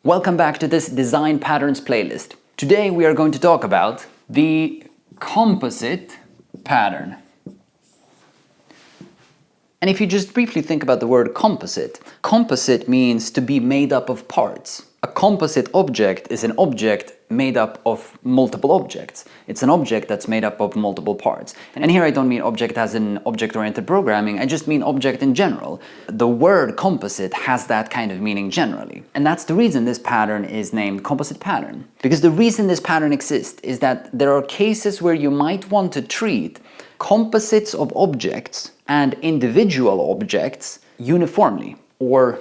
Welcome back to this Design Patterns playlist. Today we are going to talk about the composite pattern. And if you just briefly think about the word composite, composite means to be made up of parts. A composite object is an object made up of multiple objects. It's an object that's made up of multiple parts. And here I don't mean object as in object-oriented programming, I just mean object in general. The word composite has that kind of meaning generally. And that's the reason this pattern is named composite pattern. Because the reason this pattern exists is that there are cases where you might want to treat composites of objects and individual objects uniformly or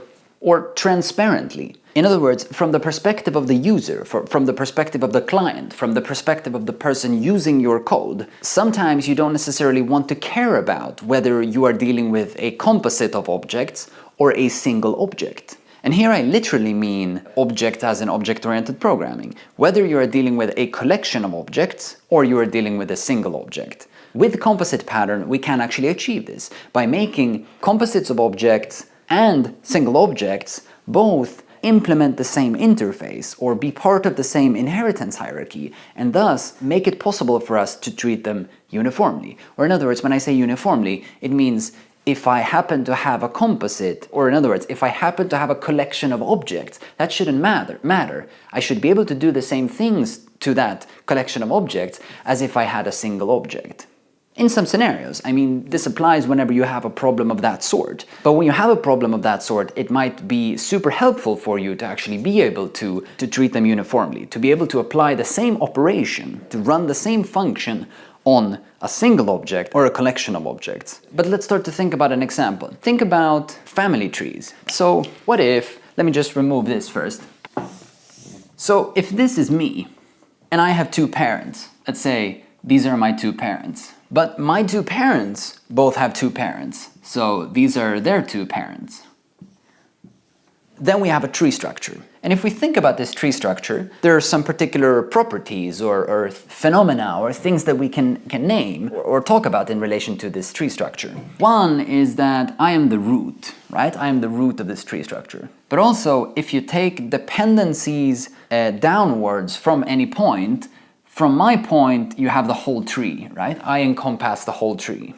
transparently. In other words, from the perspective of the user, from the perspective of the client, from the perspective of the person using your code, sometimes you don't necessarily want to care about whether you are dealing with a composite of objects or a single object. And here I literally mean object as in object-oriented programming, whether you are dealing with a collection of objects or you are dealing with a single object. With composite pattern, we can actually achieve this by making composites of objects and single objects both implement the same interface or be part of the same inheritance hierarchy and thus make it possible for us to treat them uniformly. Or in other words, when I say uniformly, it means if I happen to have a composite, or in other words, if I happen to have a collection of objects, that shouldn't matter. I should be able to do the same things to that collection of objects as if I had a single object. In some scenarios, I mean, this applies whenever you have a problem of that sort. But when you have a problem of that sort, it might be super helpful for you to actually be able to treat them uniformly, to be able to apply the same operation, to run the same function on a single object or a collection of objects. But let's start to think about an example. Think about family trees. So what if, let me just remove this first. So if this is me, and I have two parents, let's say these are my two parents. But my two parents both have two parents, so these are their two parents. Then we have a tree structure. And if we think about this tree structure, there are some particular properties or phenomena or things that we can name or talk about in relation to this tree structure. One is that I am the root, right? I am the root of this tree structure. But also, if you take dependencies downwards from any point, from my point, you have the whole tree, right? I encompass the whole tree.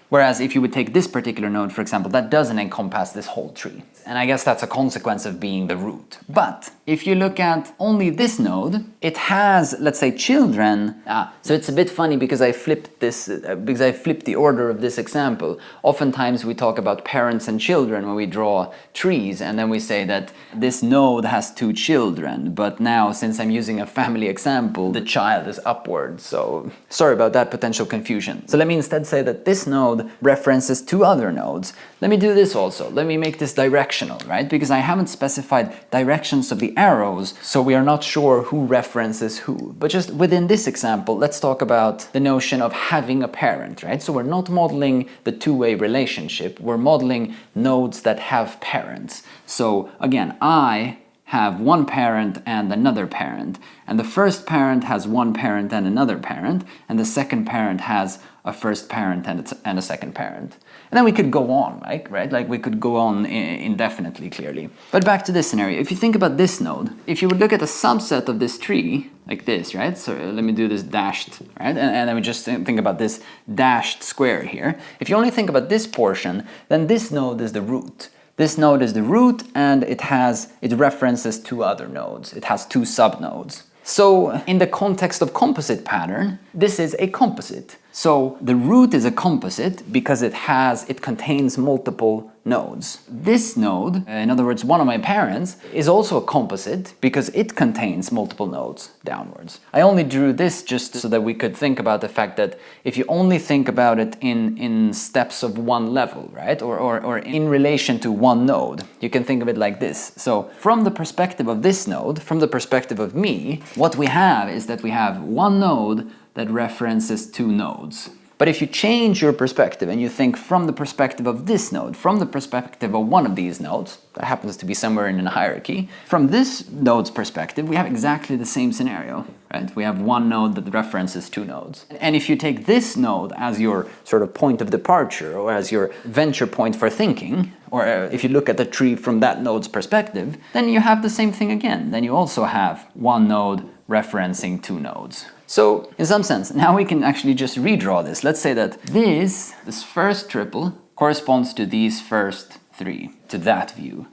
Whereas if you would take this particular node, for example, that doesn't encompass this whole tree. And I guess that's a consequence of being the root. But if you look at only this node, it has, let's say, children. So it's a bit funny because I flipped this, because I flipped the order of this example. Oftentimes we talk about parents and children when we draw trees, and then we say that this node has two children. But now, since I'm using a family example, the child is upward. So sorry about that potential confusion. So let me instead say that this node references two other nodes. Let me do this also. Let me make this directional, right? Because I haven't specified directions of the arrows, so we are not sure who references who. But just within this example, let's talk about the notion of having a parent, right? So we're not modeling the two-way relationship, we're modeling nodes that have parents. So again, I have one parent and another parent, and the first parent has one parent and another parent, and the second parent has a first parent and a second parent. And then we could go on, right? Like we could go on indefinitely, clearly. But back to this scenario, if you think about this node, if you would look at a subset of this tree, like this, right? So let me do this dashed, right? And then we just think about this dashed square here. If you only think about this portion, then this node is the root. This node is the root, and it references two other nodes. It has two subnodes. So in the context of composite pattern, this is a composite. So the root is a composite because it contains multiple nodes. This node, in other words, one of my parents, is also a composite because it contains multiple nodes downwards. I only drew this just so that we could think about the fact that if you only think about it in steps of one level, right? Or in relation to one node, you can think of it like this. So from the perspective of this node, from the perspective of me, what we have is that we have one node that references two nodes. But if you change your perspective and you think from the perspective of this node, from the perspective of one of these nodes, that happens to be somewhere in a hierarchy, from this node's perspective, we have exactly the same scenario, right? We have one node that references two nodes. And if you take this node as your sort of point of departure or as your venture point for thinking, or if you look at the tree from that node's perspective, then you have the same thing again. Then you also have one node referencing two nodes. So in some sense, now we can actually just redraw this. Let's say that this first triple corresponds to these first three, to that view.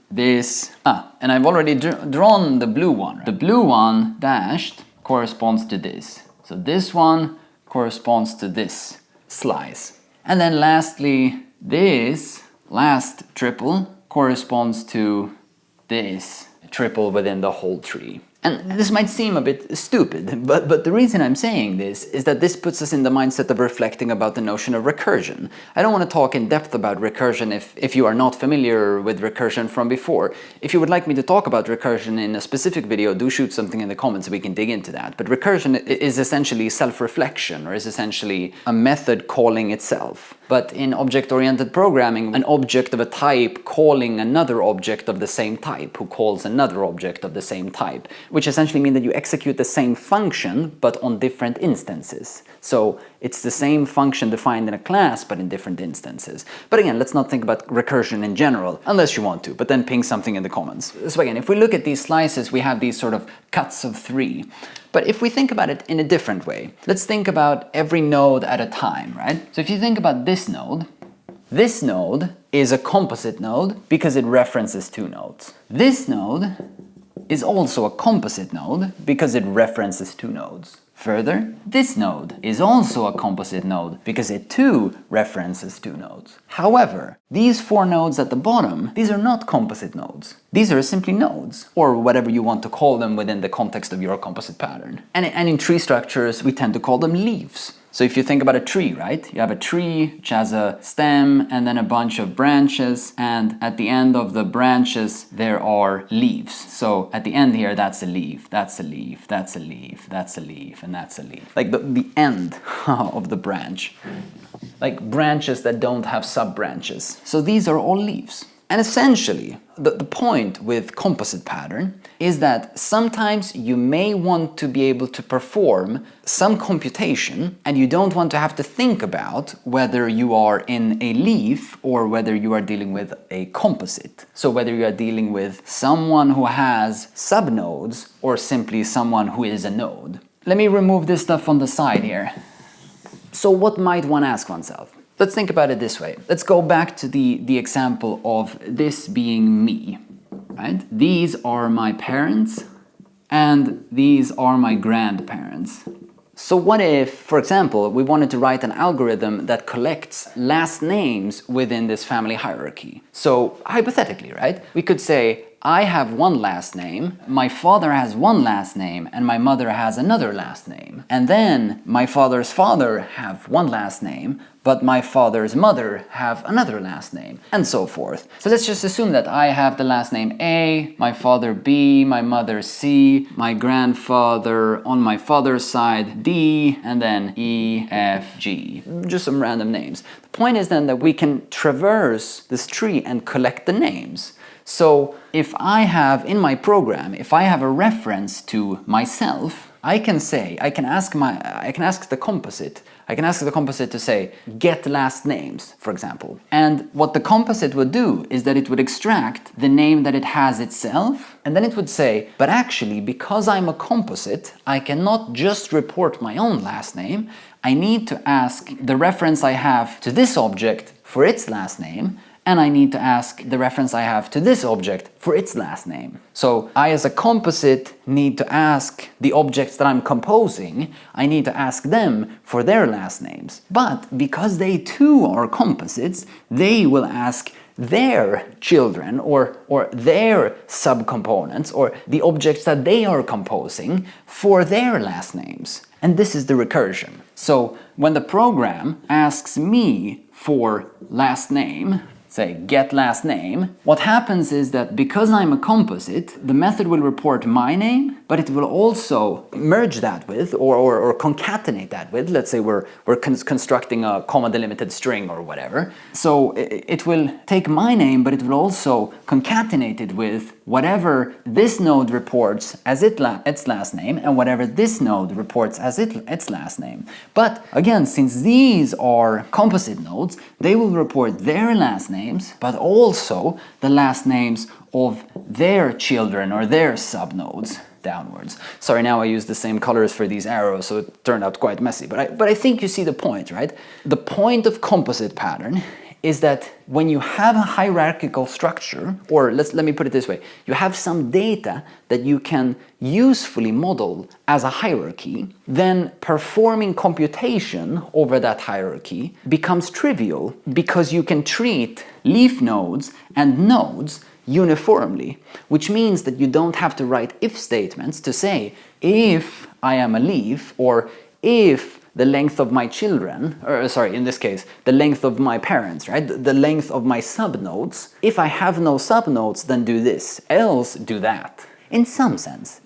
And I've already drawn the blue one. Right? The blue one dashed corresponds to this. So this one corresponds to this slice. And then lastly, this last triple corresponds to this triple within the whole tree. And this might seem a bit stupid, but the reason I'm saying this is that this puts us in the mindset of reflecting about the notion of recursion. I don't want to talk in depth about recursion if you are not familiar with recursion from before. If you would like me to talk about recursion in a specific video, do shoot something in the comments so we can dig into that. But recursion is essentially self-reflection, or is essentially a method calling itself. But in object-oriented programming, an object of a type calling another object of the same type, who calls another object of the same type, which essentially means that you execute the same function, but on different instances. So it's the same function defined in a class, but in different instances. But again, let's not think about recursion in general, unless you want to, but then ping something in the comments. So again, if we look at these slices, we have these sort of cuts of three. But if we think about it in a different way, let's think about every node at a time, right? So if you think about this node is a composite node because it references two nodes. This node is also a composite node because it references two nodes. Further, this node is also a composite node because it too references two nodes. However, these four nodes at the bottom, these are not composite nodes. These are simply nodes, or whatever you want to call them within the context of your composite pattern. And in tree structures, we tend to call them leaves. So if you think about a tree, right? You have a tree which has a stem and then a bunch of branches, and at the end of the branches there are leaves. So at the end here, that's a leaf, that's a leaf, that's a leaf, that's a leaf, and that's a leaf. Like the end of the branch. Like branches that don't have sub-branches. So these are all leaves. And essentially, the point with composite pattern is that sometimes you may want to be able to perform some computation and you don't want to have to think about whether you are in a leaf or whether you are dealing with a composite. So whether you are dealing with someone who has subnodes or simply someone who is a node. Let me remove this stuff on the side here. So what might one ask oneself? Let's think about it this way. Let's go back to the example of this being me, right? These are my parents and these are my grandparents. So what if, for example, we wanted to write an algorithm that collects last names within this family hierarchy? So hypothetically, right? We could say, I have one last name, my father has one last name, and my mother has another last name. And then my father's father have one last name, but my father's mother have another last name, and so forth. So let's just assume that I have the last name A, my father B, my mother C, my grandfather on my father's side D, and then E, F, G. Just some random names. The point is then that we can traverse this tree and collect the names. So if I have in my program, if I have a reference to myself, I can ask the composite to say, get last names, for example. And what the composite would do is that it would extract the name that it has itself, and then it would say, but actually, because I'm a composite, I cannot just report my own last name. I need to ask the reference I have to this object for its last name, and I need to ask the reference I have to this object for its last name. So I, as a composite, need to ask the objects that I'm composing, I need to ask them for their last names. But because they too are composites, they will ask their children or their subcomponents or the objects that they are composing for their last names. And this is the recursion. So when the program asks me for last name, say get last name, what happens is that because I'm a composite, the method will report my name, but it will also merge that with or concatenate that with, let's say we're constructing a comma delimited string or whatever. So it will take my name, but it will also concatenate it with whatever this node reports as its last name and whatever this node reports as its last name. But again, since these are composite nodes, they will report their last name names, but also the last names of their children or their subnodes downwards. Sorry, now I use the same colors for these arrows, so it turned out quite messy, but I think you see the point, right? The point of composite pattern is that when you have a hierarchical structure, or let me put it this way, you have some data that you can usefully model as a hierarchy, then performing computation over that hierarchy becomes trivial because you can treat leaf nodes and nodes uniformly, which means that you don't have to write if statements to say if I am a leaf, or if the length of my children, or sorry, in this case, the length of my parents, right? The length of my subnodes. If I have no subnodes, then do this, else do that. In some sense,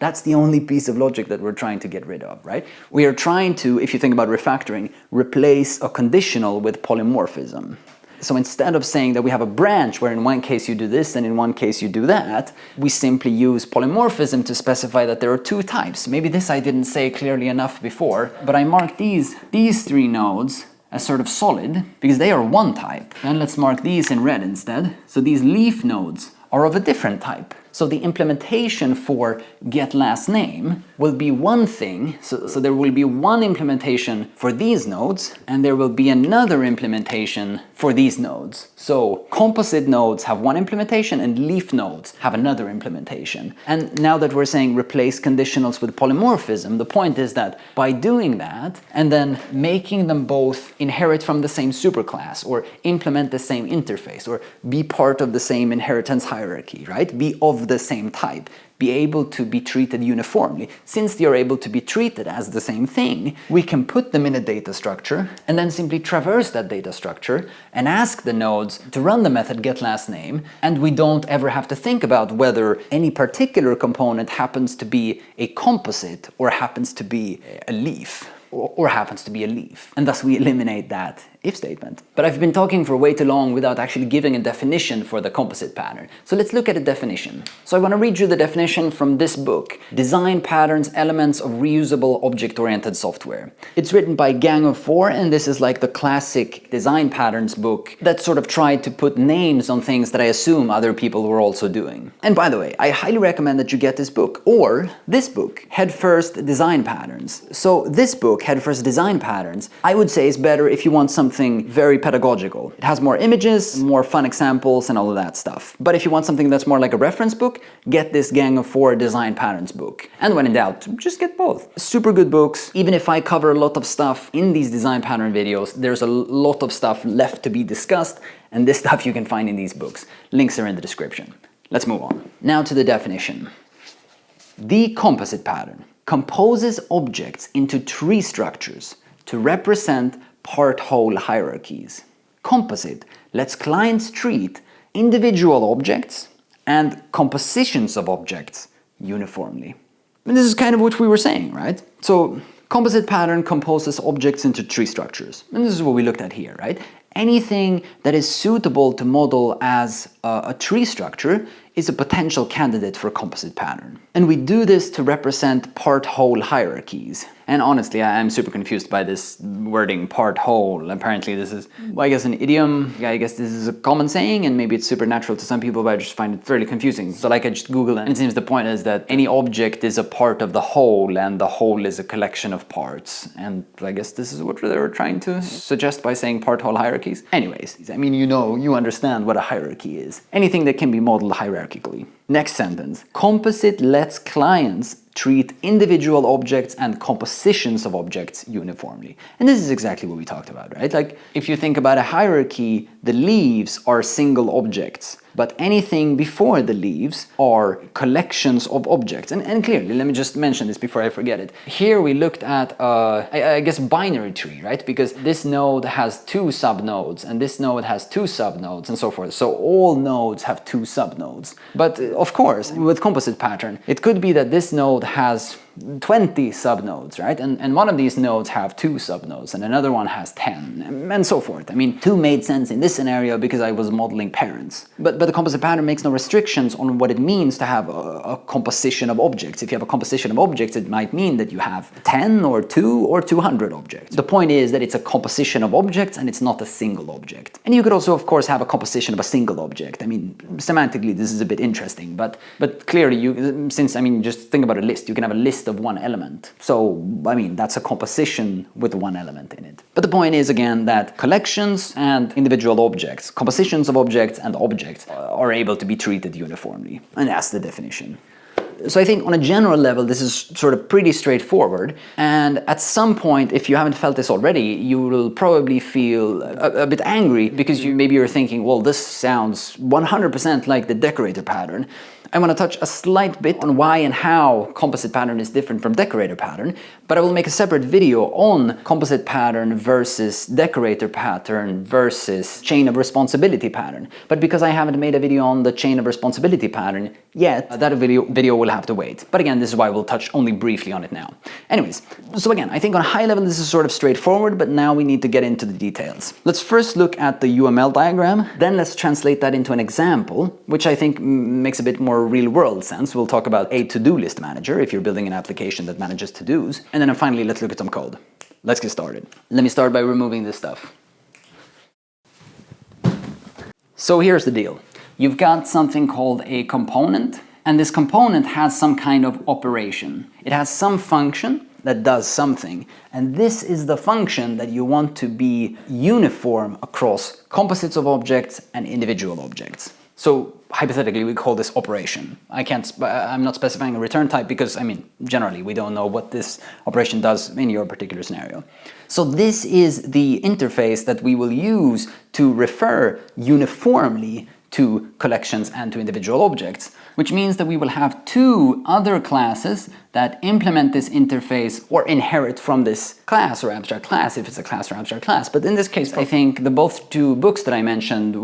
that's the only piece of logic that we're trying to get rid of, right? We are trying to, if you think about refactoring, replace a conditional with polymorphism. So instead of saying that we have a branch where in one case you do this and in one case you do that, we simply use polymorphism to specify that there are two types. Maybe this I didn't say clearly enough before, but I marked these three nodes as sort of solid because they are one type. Then let's mark these in red instead. So these leaf nodes are of a different type. So the implementation for getLastName will be one thing, so there will be one implementation for these nodes, and there will be another implementation for these nodes. So composite nodes have one implementation and leaf nodes have another implementation. And now that we're saying replace conditionals with polymorphism, the point is that by doing that and then making them both inherit from the same superclass or implement the same interface or be part of the same inheritance hierarchy, right? Be of the same type, be able to be treated uniformly. Since they are able to be treated as the same thing, we can put them in a data structure and then simply traverse that data structure and ask the nodes to run the method getLastName, and we don't ever have to think about whether any particular component happens to be a composite or happens to be a leaf. Or happens to be a leaf. And thus we eliminate that if statement. But I've been talking for way too long without actually giving a definition for the composite pattern. So let's look at a definition. So I want to read you the definition from this book, Design Patterns, Elements of Reusable Object-Oriented Software. It's written by Gang of Four, and this is like the classic design patterns book that sort of tried to put names on things that I assume other people were also doing. And by the way, I highly recommend that you get this book, or this book, Head First Design Patterns. So this book, Head First Design Patterns, I would say is better if you want something very pedagogical. It has more images, more fun examples, and all of that stuff. But if you want something that's more like a reference book, get this Gang of Four Design Patterns book. And when in doubt, just get both. Super good books. Even if I cover a lot of stuff in these design pattern videos, there's a lot of stuff left to be discussed, and this stuff you can find in these books. Links are in the description. Let's move on. Now to the definition. The composite pattern composes objects into tree structures to represent part-whole hierarchies. Composite lets clients treat individual objects and compositions of objects uniformly. And this is kind of what we were saying, right? So composite pattern composes objects into tree structures. And this is what we looked at here, right? Anything that is suitable to model as a tree structure is a potential candidate for a composite pattern. And we do this to represent part-whole hierarchies. And honestly, I'm super confused by this wording, part-whole. Apparently this is, well, I guess an idiom. I guess this is a common saying, and maybe it's supernatural to some people, but I just find it fairly confusing. So like I just Googled it, and it seems the point is that any object is a part of the whole, and the whole is a collection of parts. And I guess this is what they were trying to suggest by saying part-whole hierarchies. Anyways, I mean, you understand what a hierarchy is. Anything that can be modeled hierarchically. Next sentence. Composite lets clients treat individual objects and compositions of objects uniformly. And this is exactly what we talked about, right? Like, if you think about a hierarchy, the leaves are single objects, but anything before the leaves are collections of objects. And clearly, let me just mention this before I forget it. Here we looked at, I guess, binary tree, right? Because this node has two subnodes, and this node has two subnodes, and so forth. So all nodes have two subnodes. But of course, with composite pattern, it could be that this node has 20 subnodes, right? And one of these nodes have 2 subnodes, and another one has 10, and so forth. I mean, 2 made sense in this scenario because I was modeling parents. But the composite pattern makes no restrictions on what it means to have a composition of objects. If you have a composition of objects, it might mean that you have 10 or 2 or 200 objects. The point is that it's a composition of objects and it's not a single object. And you could also, of course, have a composition of a single object. I mean, semantically, this is a bit interesting, but clearly, just think about a list. You can have a list of one element. So, I mean, that's a composition with one element in it. But the point is, again, that collections and individual objects, compositions of objects and objects, are able to be treated uniformly. And that's the definition. So I think on a general level, this is sort of pretty straightforward. And at some point, if you haven't felt this already, you will probably feel a bit angry because maybe you're thinking, well, this sounds 100% like the decorator pattern. I want to touch a slight bit on why and how composite pattern is different from decorator pattern, but I will make a separate video on composite pattern versus decorator pattern versus chain of responsibility pattern. But because I haven't made a video on the chain of responsibility pattern yet, that video will have to wait. But again, this is why we'll touch only briefly on it now. Anyways, so again, I think on a high level this is sort of straightforward, but now we need to get into the details. Let's first look at the UML diagram, then let's translate that into an example, which I think makes a bit more real-world sense. We'll talk about a to-do list manager if you're building an application that manages to-dos. And then finally, let's look at some code. Let's get started. Let me start by removing this stuff. So here's the deal. You've got something called a component, and this component has some kind of operation. It has some function that does something, and this is the function that you want to be uniform across composites of objects and individual objects. So hypothetically, we call this operation. I'm not specifying a return type because, generally, we don't know what this operation does in your particular scenario. So this is the interface that we will use to refer uniformly to collections and to individual objects, which means that we will have 2 other classes that implement this interface or inherit from this class or abstract class, if it's a class or abstract class. But in this case, I think the both 2 books that I mentioned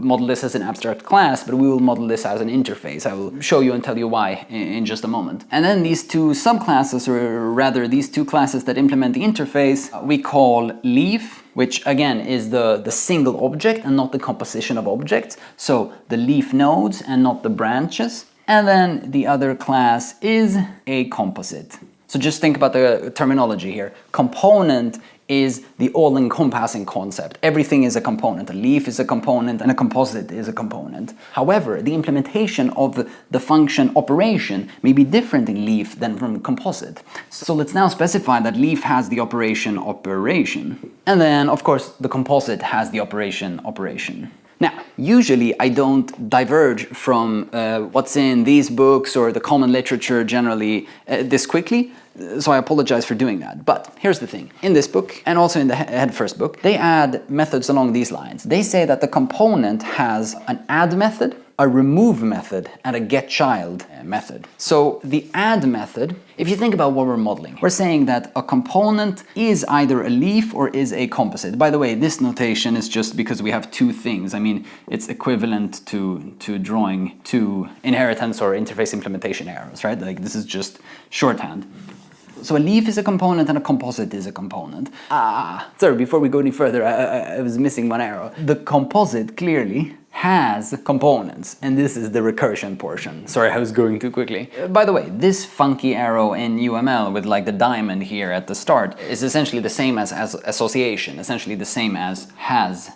model this as an abstract class, but we will model this as an interface. I will show you and tell you why in just a moment. And then these 2 subclasses, or rather these 2 classes that implement the interface, we call leaf, which again is the single object and not the composition of objects. So the leaf nodes and not the branches. And then the other class is a composite. So just think about the terminology here. Component is the all-encompassing concept. Everything is a component. A leaf is a component and a composite is a component. However, the implementation of the function operation may be different in leaf than from composite. So let's now specify that leaf has the operation. And then, of course, the composite has the operation. Now, usually I don't diverge from what's in these books or the common literature generally this quickly, so I apologize for doing that. But here's the thing. In this book, and also in the head first book, they add methods along these lines. They say that the component has an add method, a remove method, and a getChild method. So the add method, if you think about what we're modeling, we're saying that a component is either a leaf or is a composite. By the way, this notation is just because we have 2 things. It's equivalent to drawing 2 inheritance or interface implementation arrows, right? Like this is just shorthand. So a leaf is a component and a composite is a component. Sorry, before we go any further, I was missing one arrow. The composite clearly has components, and this is the recursion portion. Sorry, I was going too quickly. By the way, this funky arrow in UML with like the diamond here at the start is essentially the same as association, essentially the same as has.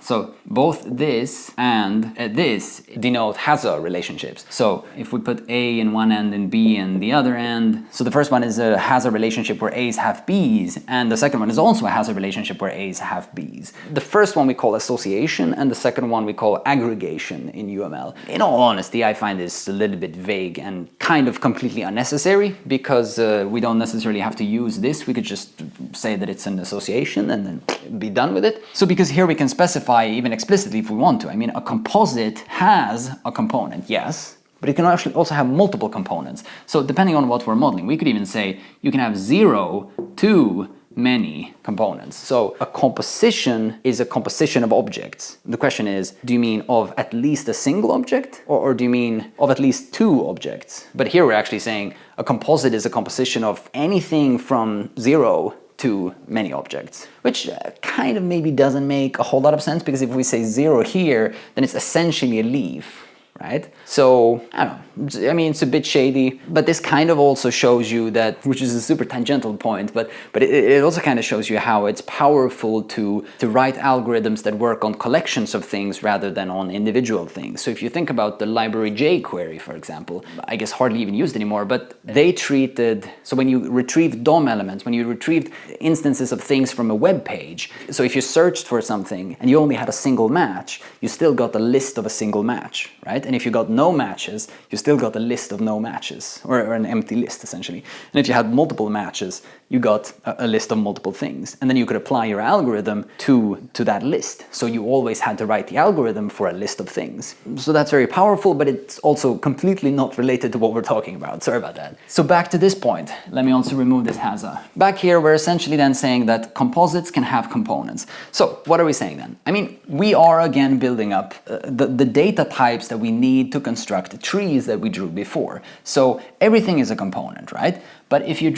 So both this and this denote has-a relationships. So if we put A in one end and B in the other end, so the first one is a has-a relationship where A's have B's, and the second one is also a has-a relationship where A's have B's. The first one we call association, and the second one we call aggregation in UML. In all honesty, I find this a little bit vague and kind of completely unnecessary because we don't necessarily have to use this. We could just say that it's an association and then be done with it. So because here we can specify even explicitly if we want to. A composite has a component, yes, but it can actually also have multiple components. So depending on what we're modeling, we could even say you can have 0, 2, many components. So a composition is a composition of objects. The question is, do you mean of at least a single object, or do you mean of at least two objects? But here we're actually saying a composite is a composition of anything from 0 to many objects, which kind of maybe doesn't make a whole lot of sense, because if we say 0 here, then it's essentially a leaf, right? So, I don't know, I mean, it's a bit shady, but this kind of also shows you that, which is a super tangential point, but it also kind of shows you how it's powerful to write algorithms that work on collections of things rather than on individual things. So if you think about the library jQuery, for example, I guess hardly even used anymore, but they treated, so when you retrieved DOM elements, when you retrieved instances of things from a web page, so if you searched for something and you only had a single match, you still got a list of a single match, right? And if you got no matches, you still got a list of no matches, or an empty list essentially. And if you had multiple matches, you got a list of multiple things. And then you could apply your algorithm to that list. So you always had to write the algorithm for a list of things. So that's very powerful, but it's also completely not related to what we're talking about. Sorry about that. So back to this point, let me also remove this Haza. Back here, we're essentially then saying that composites can have components. So what are we saying then? I mean, we are again building up the data types that we need to construct the trees that we drew before. So everything is a component, right? But if we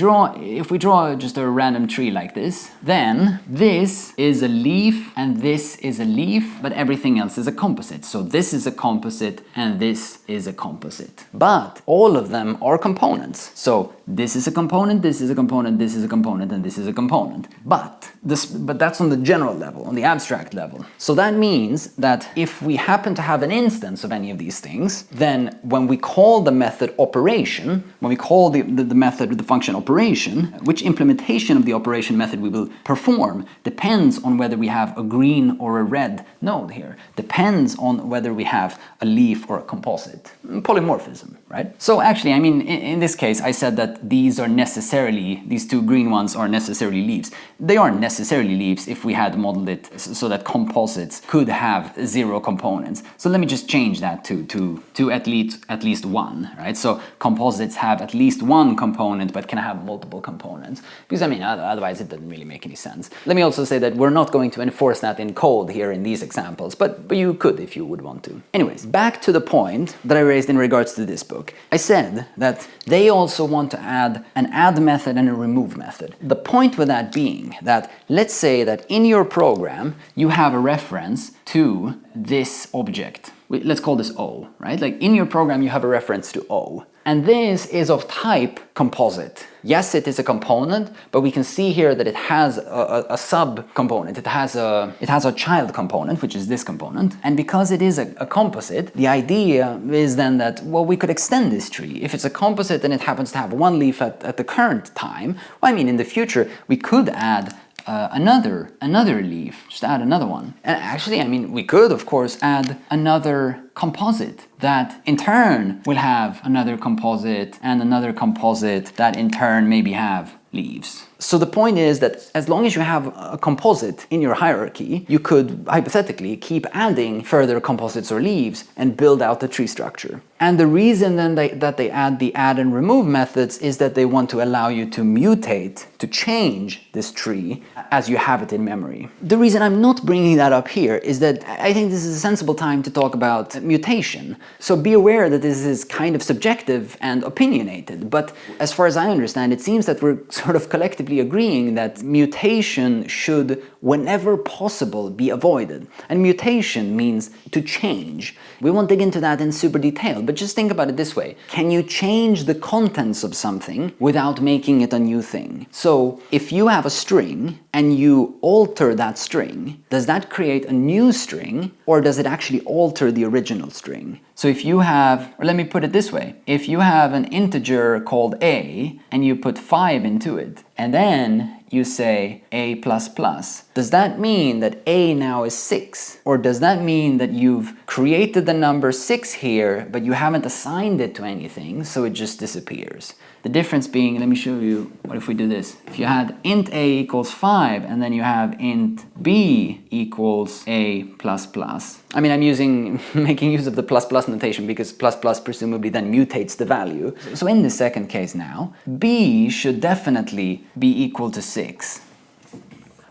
draw just a random tree like this, then this is a leaf and this is a leaf, but everything else is a composite. So this is a composite and this is a composite. But all of them are components. So this is a component, this is a component, this is a component, and this is a component. But that's on the general level, on the abstract level. So that means that if we happen to have an instance of any of these things, then when we call the method operation, when we call the method the function operation, which implementation of the operation method we will perform depends on whether we have a green or a red node here. Depends on whether we have a leaf or a composite. Polymorphism, right? So actually, I mean, in this case, I said that these two green ones are necessarily leaves. They aren't necessarily leaves if we had modeled it so that composites could have 0 components. So let me just change that to at least one, right? So composites have at least one component but can have multiple components, because I mean otherwise it doesn't really make any sense. Let me also say that we're not going to enforce that in code here in these examples, but you could if you would want to. Anyways, back to the point that I raised in regards to this book. I said that they also want to add an add method and a remove method. The point with that being that, let's say that in your program you have a reference to this object. Let's call this O, right? Like in your program you have a reference to O. And this is of type composite. Yes, it is a component, but we can see here that it has a sub-component. It has a child component, which is this component. And because it is a composite, the idea is then that, well, we could extend this tree. If it's a composite and it happens to have one leaf at the current time, well, I mean, in the future, we could add another leaf, just add another one. And actually, I mean, we could, of course, add another composite that in turn will have another composite and another composite that in turn maybe have leaves. So the point is that as long as you have a composite in your hierarchy, you could hypothetically keep adding further composites or leaves and build out the tree structure. And the reason then that they add the add and remove methods is that they want to allow you to mutate, to change this tree as you have it in memory. The reason I'm not bringing that up here is that I think this is a sensible time to talk about mutation. So be aware that this is kind of subjective and opinionated, but as far as I understand, it seems that we're sort of collectively agreeing that mutation should, whenever possible, be avoided. And mutation means to change. We won't dig into that in super detail, but just think about it this way. Can you change the contents of something without making it a new thing? So if you have a string and you alter that string, does that create a new string or does it actually alter the original string? So if you have, or let me put it this way, if you have an integer called a and you put 5 into it and then you say a++, does that mean that a now is 6? Or does that mean that you've created the number 6 here, but you haven't assigned it to anything, so it just disappears? The difference being, let me show you, what if we do this? If you had int a equals 5, and then you have int b equals a++. I mean, I'm making use of the plus notation because plus presumably then mutates the value. So in the second case now, b should definitely be equal to 6.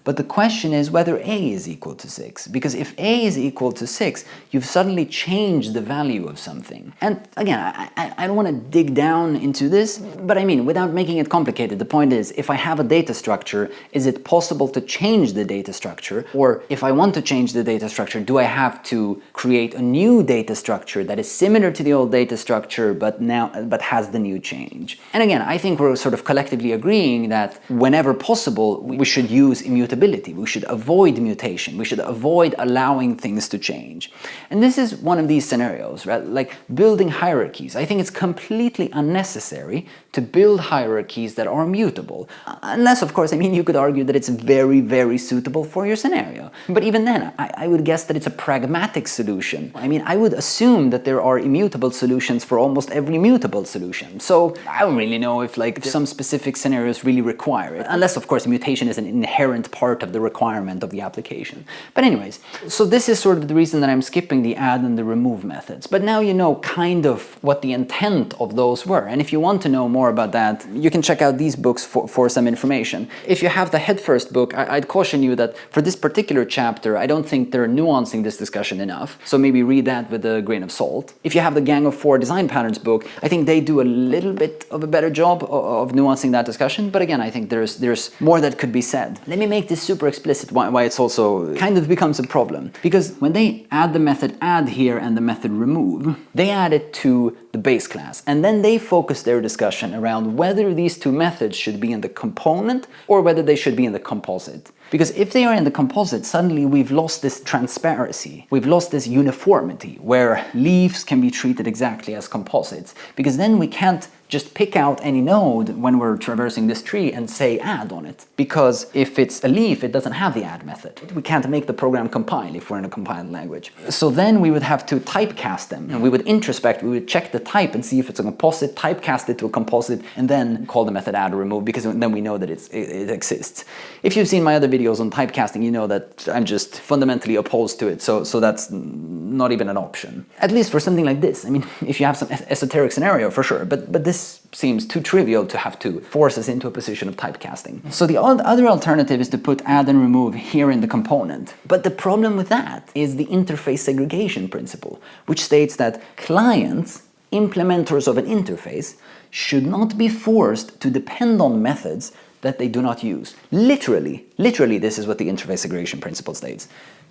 But the question is whether A is equal to 6. Because if A is equal to 6, you've suddenly changed the value of something. And again, I don't want to dig down into this, but I mean, without making it complicated, the point is, if I have a data structure, is it possible to change the data structure? Or if I want to change the data structure, do I have to create a new data structure that is similar to the old data structure, but has the new change? And again, I think we're sort of collectively agreeing that whenever possible, we should use immutability. We should avoid mutation. We should avoid allowing things to change. And this is one of these scenarios, right? Like building hierarchies. I think it's completely unnecessary to build hierarchies that are mutable. Unless, of course, I mean, you could argue that it's very, very suitable for your scenario. But even then, I would guess that it's a pragmatic solution. I mean, I would assume that there are immutable solutions for almost every mutable solution. So I don't really know if some specific scenarios really require it. Unless, of course, mutation is an inherent part of the requirement of the application. But anyways, so this is sort of the reason that I'm skipping the add and the remove methods. But now you know kind of what the intent of those were. And if you want to know more about that, you can check out these books for some information. If you have the Head First book, I'd caution you that for this particular chapter, I don't think they're nuancing this discussion enough. So maybe read that with a grain of salt. If you have the Gang of Four Design Patterns book, I think they do a little bit of a better job of nuancing that discussion. But again, I think there's more that could be said. Let me make this super explicit why it's also kind of becomes a problem. Because when they add the method add here and the method remove, they add it to the base class. And then they focus their discussion around whether these two methods should be in the component or whether they should be in the composite. Because if they are in the composite, suddenly we've lost this transparency. We've lost this uniformity where leaves can be treated exactly as composites. Because then we can't just pick out any node when we're traversing this tree and say add on it. Because if it's a leaf, it doesn't have the add method. We can't make the program compile if we're in a compiled language. So then we would have to typecast them. And we would introspect, we would check the type and see if it's a composite, typecast it to a composite, and then call the method add or remove, because then we know that it exists. If you've seen my other videos on typecasting, you know that I'm just fundamentally opposed to it. So that's not even an option. At least for something like this. I mean, if you have some esoteric scenario, for sure. But this seems too trivial to have to force us into a position of typecasting. So the other alternative is to put add and remove here in the component. But the problem with that is the interface segregation principle, which states that clients, implementers of an interface, should not be forced to depend on methods that they do not use. Literally, this is what the interface segregation principle states.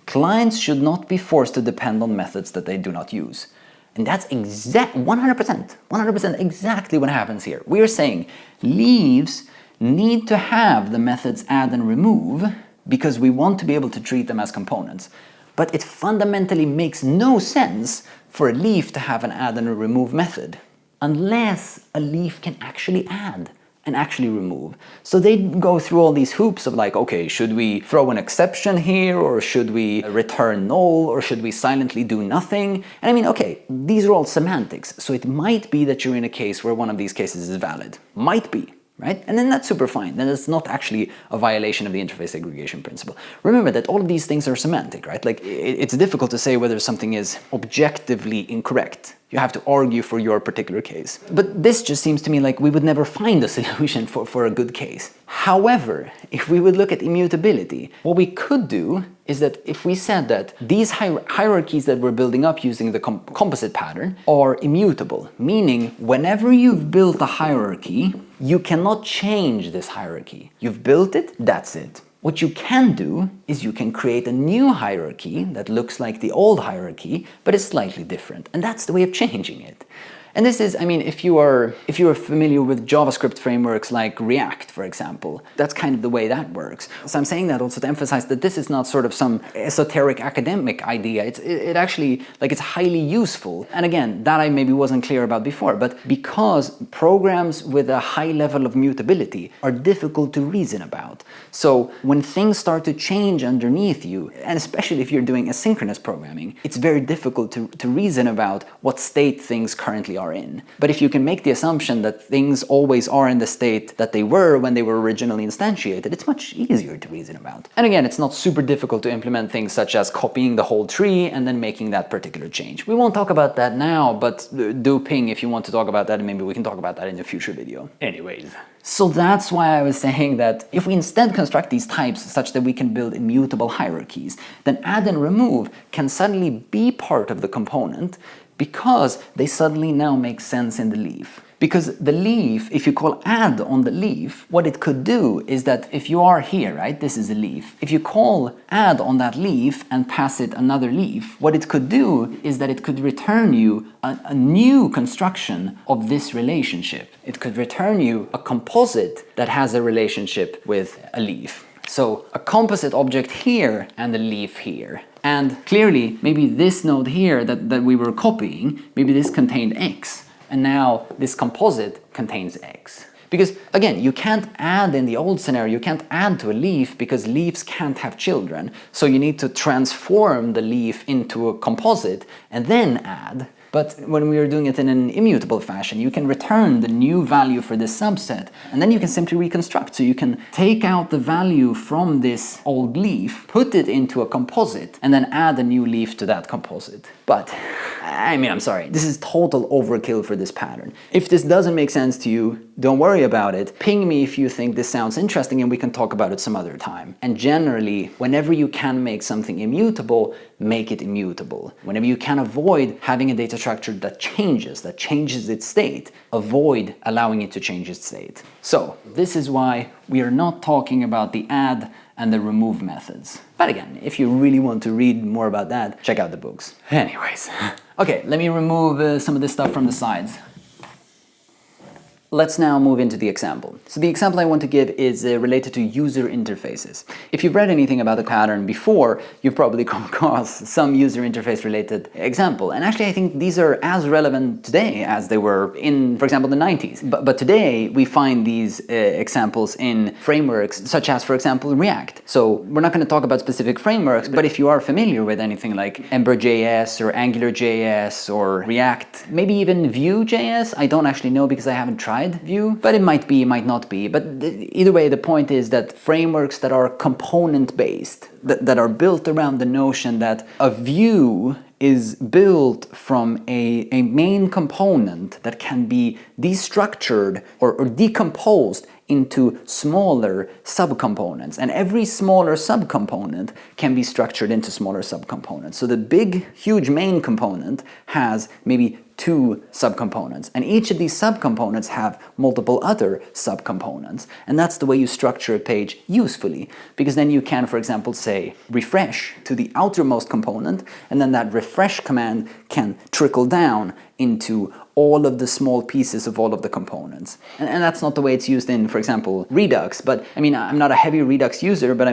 Clients should not be forced to depend on methods that they do not use. And that's 100% exactly what happens here. We are saying leaves need to have the methods add and remove because we want to be able to treat them as components. But it fundamentally makes no sense for a leaf to have an add and a remove method unless a leaf can actually add and actually remove. So they go through all these hoops of like, okay, should we throw an exception here, or should we return null, or should we silently do nothing? And I mean, okay, these are all semantics. So it might be that you're in a case where one of these cases is valid. Might be. Right? And then that's super fine. Then it's not actually a violation of the interface segregation principle. Remember that all of these things are semantic, right? Like, it's difficult to say whether something is objectively incorrect. You have to argue for your particular case. But this just seems to me like we would never find a solution for a good case. However, if we would look at immutability, what we could do is that if we said that these hierarchies that we're building up using the composite pattern are immutable, meaning whenever you've built a hierarchy, you cannot change this hierarchy. You've built it, that's it. What you can do is you can create a new hierarchy that looks like the old hierarchy, but is slightly different. And that's the way of changing it. And this is, I mean, if you are familiar with JavaScript frameworks like React, for example, that's kind of the way that works. So I'm saying that also to emphasize that this is not sort of some esoteric academic idea. It actually, like, it's highly useful. And again, that I maybe wasn't clear about before, but because programs with a high level of mutability are difficult to reason about. So when things start to change underneath you, and especially if you're doing asynchronous programming, it's very difficult to reason about what state things currently are are in. But if you can make the assumption that things always are in the state that they were when they were originally instantiated, it's much easier to reason about. And again, it's not super difficult to implement things such as copying the whole tree and then making that particular change. We won't talk about that now, but do ping if you want to talk about that, and maybe we can talk about that in a future video. Anyways. So that's why I was saying that if we instead construct these types such that we can build immutable hierarchies, then add and remove can suddenly be part of the component because they suddenly now make sense in the leaf. Because the leaf, if you call add on the leaf, what it could do is that if you are here, right, this is a leaf. If you call add on that leaf and pass it another leaf, what it could do is that it could return you a new construction of this relationship. It could return you a composite that has a relationship with a leaf. So a composite object here and a leaf here. And clearly, maybe this node here that we were copying, maybe this contained X. And now this composite contains X. Because again, you can't add in the old scenario, you can't add to a leaf because leaves can't have children. So you need to transform the leaf into a composite and then add. But when we are doing it in an immutable fashion, you can return the new value for this subset, and then you can simply reconstruct. So you can take out the value from this old leaf, put it into a composite, and then add a new leaf to that composite. But, I mean, I'm sorry, this is total overkill for this pattern. If this doesn't make sense to you, don't worry about it. Ping me if you think this sounds interesting and we can talk about it some other time. And generally, whenever you can make something immutable, make it immutable. Whenever you can avoid having a data structure that changes its state, avoid allowing it to change its state. So, this is why we are not talking about the add and the remove methods. But again, if you really want to read more about that, check out the books. Anyways, okay, let me remove some of this stuff from the sides. Let's now move into the example. So the example I want to give is related to user interfaces. If you've read anything about the pattern before, you've probably come across some user interface related example. And actually I think these are as relevant today as they were in, for example, the 90s. But today we find these examples in frameworks such as, for example, React. So we're not going to talk about specific frameworks, but if you are familiar with anything like Ember.js or AngularJS or React, maybe even Vue.js, I don't actually know because I haven't tried Vue, but it might be, it might not be. But either way, the point is that frameworks that are component-based, that are built around the notion that a view is built from a main component that can be destructured or decomposed into smaller subcomponents. And every smaller subcomponent can be structured into smaller subcomponents. So the big, huge main component has maybe 2 subcomponents, and each of these subcomponents have multiple other subcomponents, and that's the way you structure a page usefully, because then you can, for example, say refresh to the outermost component, and then that refresh command can trickle down into all of the small pieces of all of the components. And that's not the way it's used in, for example, Redux. But I mean, I'm not a heavy Redux user, but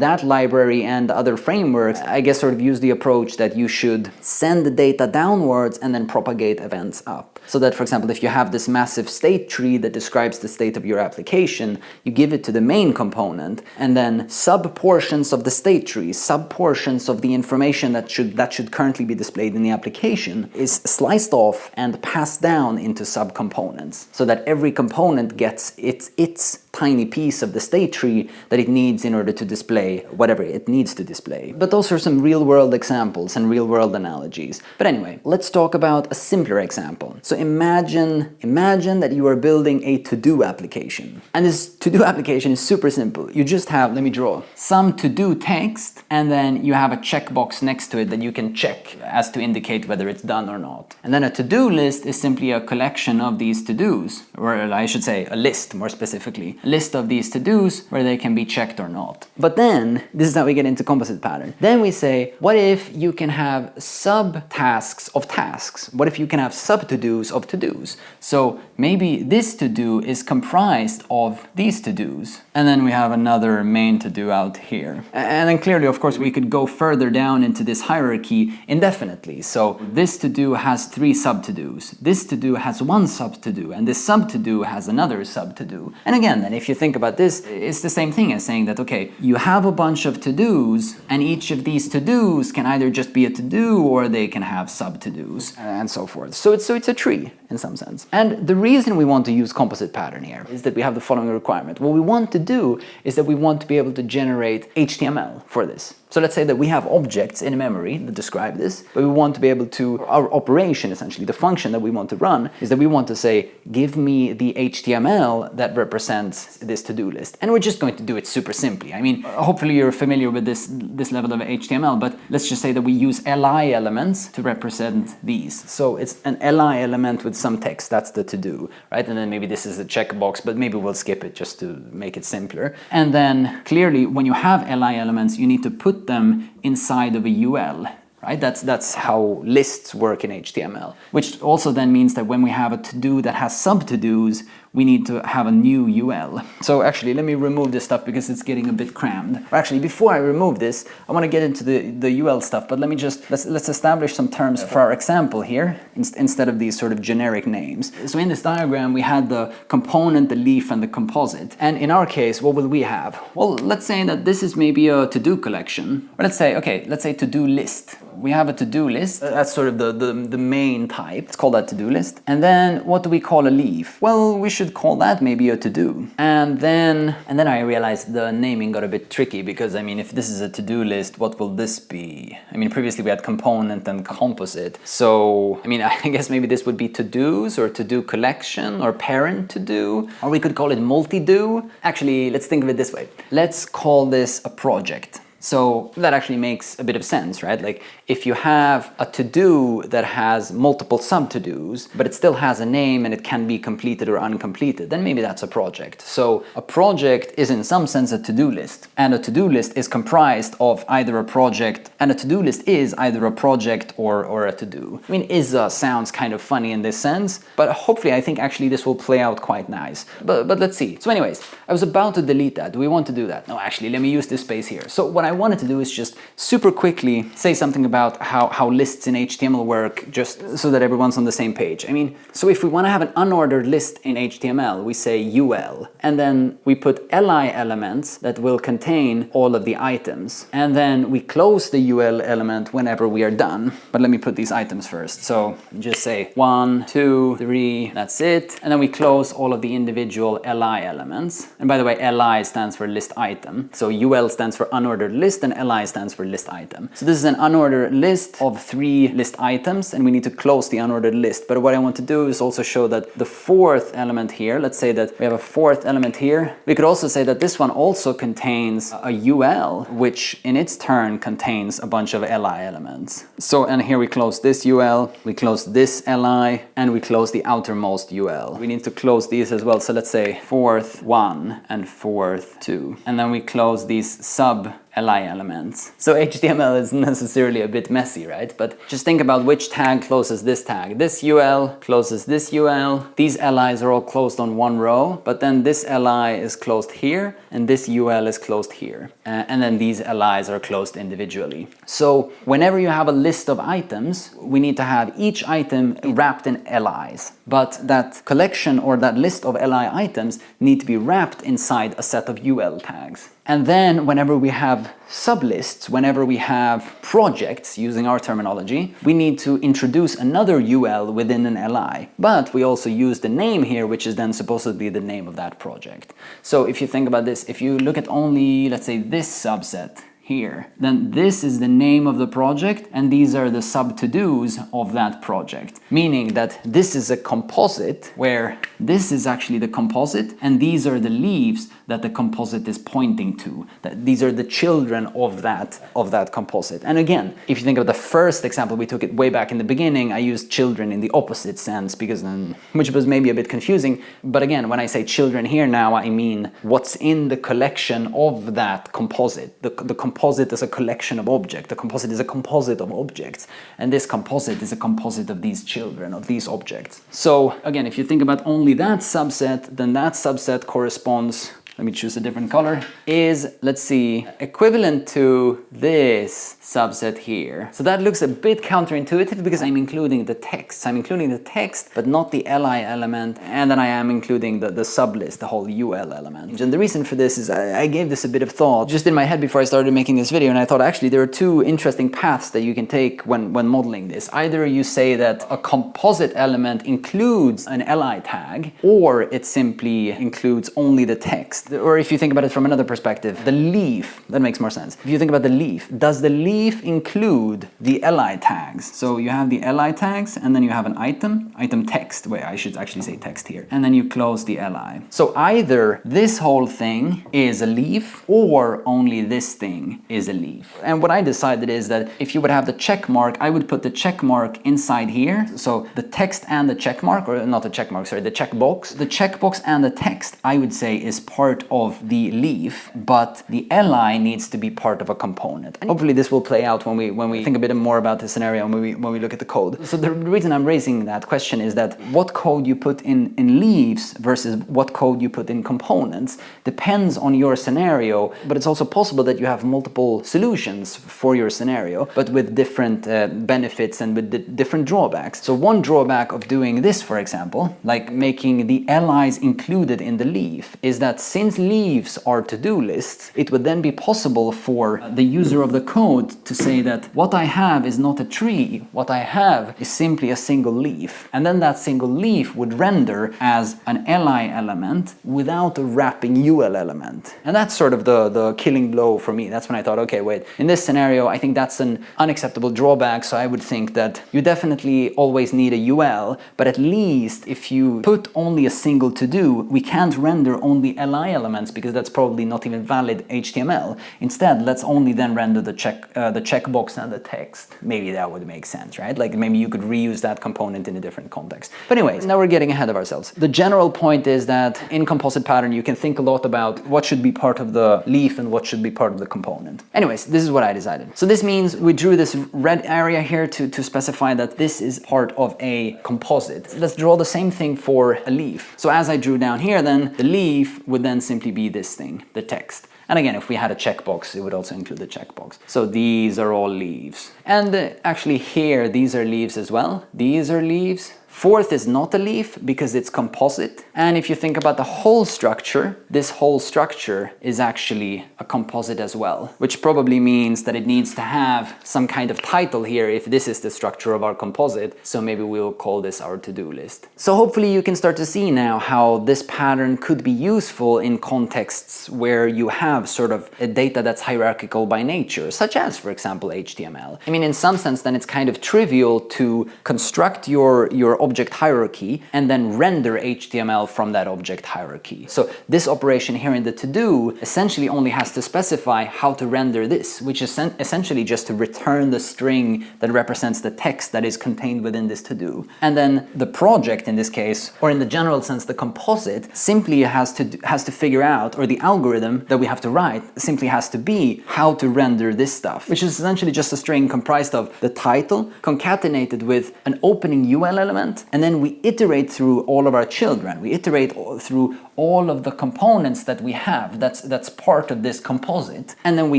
that library and other frameworks, I guess, sort of use the approach that you should send the data downwards and then propagate events up. So that, for example, if you have this massive state tree that describes the state of your application, you give it to the main component, and then sub-portions of the state tree, sub-portions of the information that should currently be displayed in the application is sliced off and passed down into subcomponents, so that every component gets its tiny piece of the state tree that it needs in order to display whatever it needs to display. But those are some real-world examples and real-world analogies. But anyway, let's talk about a simpler example. So imagine that you are building a to-do application. And this to-do application is super simple. You just have, let me draw, some to-do text, and then you have a checkbox next to it that you can check as to indicate whether it's done or not. And then a to-do list is simply a collection of these to-dos, or I should say a list more specifically. A list of these to-dos where they can be checked or not. But then, this is how we get into composite pattern. Then we say, what if you can have sub-tasks of tasks? What if you can have sub-to-dos of to-dos? So maybe this to-do is comprised of these to-dos. And then we have another main to-do out here. And then clearly, of course, we could go further down into this hierarchy indefinitely. So this to-do has 3 sub-to-dos. This to-do has 1 sub-to-do, and this sub-to-do has another sub-to-do. And again, then again, if you think about this, it's the same thing as saying that, okay, you have a bunch of to-dos, and each of these to-dos can either just be a to-do or they can have sub-to-dos and so forth. So it's a tree in some sense. And the reason we want to use composite pattern here is that we have the following requirement. What we want to do is that we want to be able to generate HTML for this. So let's say that we have objects in memory that describe this, but we want to be able to, our operation essentially, the function that we want to run is that we want to say, give me the HTML that represents this to-do list. And we're just going to do it super simply. I mean, hopefully you're familiar with this level of HTML, but let's just say that we use li elements to represent these. So it's an li element with some text, that's the to-do, right? And then maybe this is a checkbox, but maybe we'll skip it just to make it simpler. And then clearly when you have li elements, you need to put them inside of a UL. Right? That's how lists work in HTML, which also then means that when we have a to-do that has sub-to-dos, we need to have a new UL. So actually, let me remove this stuff because it's getting a bit crammed. Actually, before I remove this, I want to get into the UL stuff, but let me just, let's establish some terms for our example here, instead of these sort of generic names. So in this diagram, we had the component, the leaf, and the composite. And in our case, what will we have? Well, let's say that this is maybe a to-do collection. Or let's say, okay, let's say to-do list. We have a to-do list. That's sort of the main type. Let's call that to-do list. And then what do we call a leaf? Well, we should call that maybe a to-do. And then I realized the naming got a bit tricky because, I mean, if this is a to-do list, what will this be? I mean, previously we had component and composite. So, I mean, I guess maybe this would be to-dos or to-do collection or parent to-do. Or we could call it multi-do. Actually, let's think of it this way. Let's call this a project. So that actually makes a bit of sense, right? Like if you have a to-do that has multiple sub-to-dos, but it still has a name and it can be completed or uncompleted, then maybe that's a project. So a project is in some sense a to-do list, and a to-do list is comprised of either a project, and a to-do list is either a project or a to-do. I mean, sounds kind of funny in this sense, but hopefully I think actually this will play out quite nice. But let's see. So anyways, I was about to delete that. Do we want to do that? No, actually, let me use this space here. So what I wanted to do is just super quickly say something about how lists in HTML work, just so that everyone's on the same page. I mean, so if we want to have an unordered list in HTML, we say UL, and then we put li elements that will contain all of the items, and then we close the UL element whenever we are done. But let me put these items first. So just say 1, 2, 3, that's it, and then we close all of the individual li elements. And by the way, li stands for list item, so UL stands for unordered list, and li stands for list item. So this is an unordered list of 3 list items, and we need to close the unordered list. But what I want to do is also show that the 4th element here, let's say that we have a 4th element here. We could also say that this one also contains a UL, which in its turn contains a bunch of li elements. So, and here we close this UL, we close this li, and we close the outermost UL. We need to close these as well. So let's say 4th 1 and 4th 2. And then we close these sub li elements. So HTML is necessarily a bit messy, right? But just think about which tag closes this tag. This UL closes this UL. These li's are all closed on one row, but then this li is closed here, and this UL is closed here. And then these li's are closed individually. So whenever you have a list of items, we need to have each item wrapped in li's. But that collection or that list of li items need to be wrapped inside a set of UL tags. And then whenever we have sublists, whenever we have projects, using our terminology, we need to introduce another UL within an li. But we also use the name here, which is then supposedly the name of that project. So if you think about this, if you look at only, let's say, this subset here, then this is the name of the project, and these are the sub-to-dos of that project. Meaning that this is a composite, where this is actually the composite, and these are the leaves that the composite is pointing to. That these are the children of that composite. And again, if you think of the first example, we took it way back in the beginning, I used children in the opposite sense, because then, which was maybe a bit confusing. But again, when I say children here now, I mean what's in the collection of that composite. The composite is a collection of objects. The composite is a composite of objects. And this composite is a composite of these children, of these objects. So again, if you think about only that subset, then that subset corresponds let me choose a different color, is, let's see, equivalent to this subset here. So that looks a bit counterintuitive because I'm including the text. I'm including the text, but not the li element, and then I am including the sublist, the whole ul element. And the reason for this is I gave this a bit of thought just in my head before I started making this video, and I thought actually there are two interesting paths that you can take when modeling this. Either you say that a composite element includes an li tag, or it simply includes only the text. Or if you think about it from another perspective, the leaf, that makes more sense. If you think about the leaf, does the leaf include the li tags? So you have the li tags, and then you have an item text. Wait, I should actually say text here. And then you close the li. So either this whole thing is a leaf, or only this thing is a leaf. And what I decided is that if you would have the check mark, I would put the check mark inside here. So the text and the check mark, or not the check mark, sorry, the checkbox. The checkbox and the text, I would say, is part of the leaf, but the li needs to be part of a component. And hopefully this will play out when we think a bit more about the scenario and when we look at the code. So the reason I'm raising that question is that what code you put in leaves versus what code you put in components depends on your scenario, but it's also possible that you have multiple solutions for your scenario, but with different benefits and with different drawbacks. So one drawback of doing this, for example, like making the li's included in the leaf, is that since leaves are to-do lists, it would then be possible for the user of the code to say that what I have is not a tree, what I have is simply a single leaf. And then that single leaf would render as an li element without a wrapping ul element. And that's sort of the killing blow for me. That's when I thought, okay, wait, in this scenario, I think that's an unacceptable drawback, so I would think that you definitely always need a ul, but at least if you put only a single to-do, we can't render only li elements because that's probably not even valid HTML. Instead, let's only then render the checkbox and the text. Maybe that would make sense, right? Like maybe you could reuse that component in a different context. But anyways, now we're getting ahead of ourselves. The general point is that in Composite Pattern, you can think a lot about what should be part of the leaf and what should be part of the component. Anyways, this is what I decided. So this means we drew this red area here to specify that this is part of a composite. Let's draw the same thing for a leaf. So as I drew down here, then the leaf would then simply be this thing, the text. And again, if we had a checkbox, it would also include the checkbox. So these are all leaves. And actually here, these are leaves as well. These are leaves. Fourth is not a leaf because it's composite. And if you think about the whole structure, this whole structure is actually a composite as well, which probably means that it needs to have some kind of title here if this is the structure of our composite. So maybe we'll call this our to-do list. So hopefully you can start to see now how this pattern could be useful in contexts where you have sort of a data that's hierarchical by nature, such as, for example, HTML. I mean, in some sense, then it's kind of trivial to construct your object hierarchy and then render HTML from that object hierarchy. So this operation here in the to-do essentially only has to specify how to render this, which is essentially just to return the string that represents the text that is contained within this to-do. And then the project in this case, or in the general sense the composite, simply has to figure out, or the algorithm that we have to write simply has to be how to render this stuff, which is essentially just a string comprised of the title concatenated with an opening UL element, and then we iterate through all of our children. We iterate through all of the components that we have that's part of this composite, and then we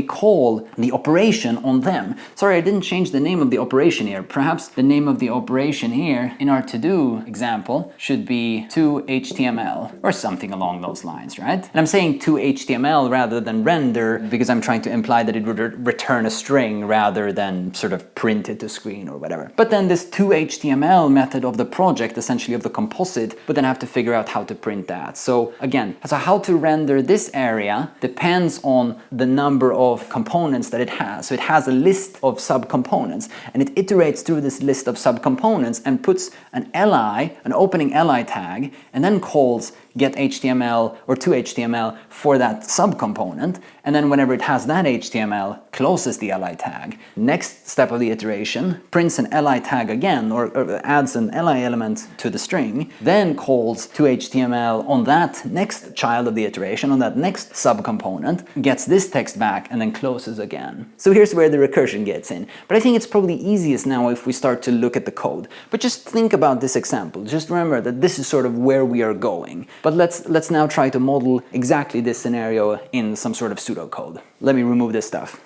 call the operation on them. Sorry, I didn't change the name of the operation here. Perhaps the name of the operation here in our to-do example should be toHTML or something along those lines, right? And I'm saying toHTML rather than render because I'm trying to imply that it would return a string rather than sort of print it to screen or whatever. But then this toHTML method of the project, essentially of the composite, would then have to figure out how to print that. So again, so how to render this area depends on the number of components that it has. So it has a list of subcomponents, and it iterates through this list of subcomponents and puts an li, an opening li tag, and then calls getHTML or toHTML for that subcomponent, and then whenever it has that HTML, closes the li tag. Next step of the iteration, prints an li tag again, or adds an li element to the string, then calls toHTML on that next child of the iteration, on that next subcomponent, gets this text back, and then closes again. So here's where the recursion gets in. But I think it's probably easiest now if we start to look at the code. But just think about this example. Just remember that this is sort of where we are going. But let's now try to model exactly this scenario in some sort of pseudocode. Let me remove this stuff.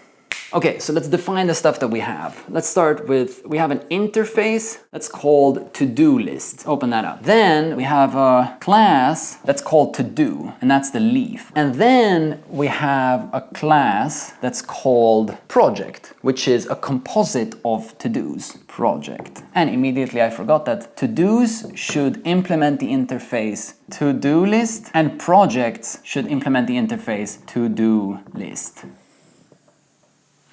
Okay, so let's define the stuff that we have. Let's start with, we have an interface that's called ToDo List. Open that up. Then we have a class that's called ToDo, and that's the leaf. And then we have a class that's called Project, which is a composite of to-dos. Project. And immediately I forgot that to-dos should implement the interface ToDo List, and projects should implement the interface ToDo List.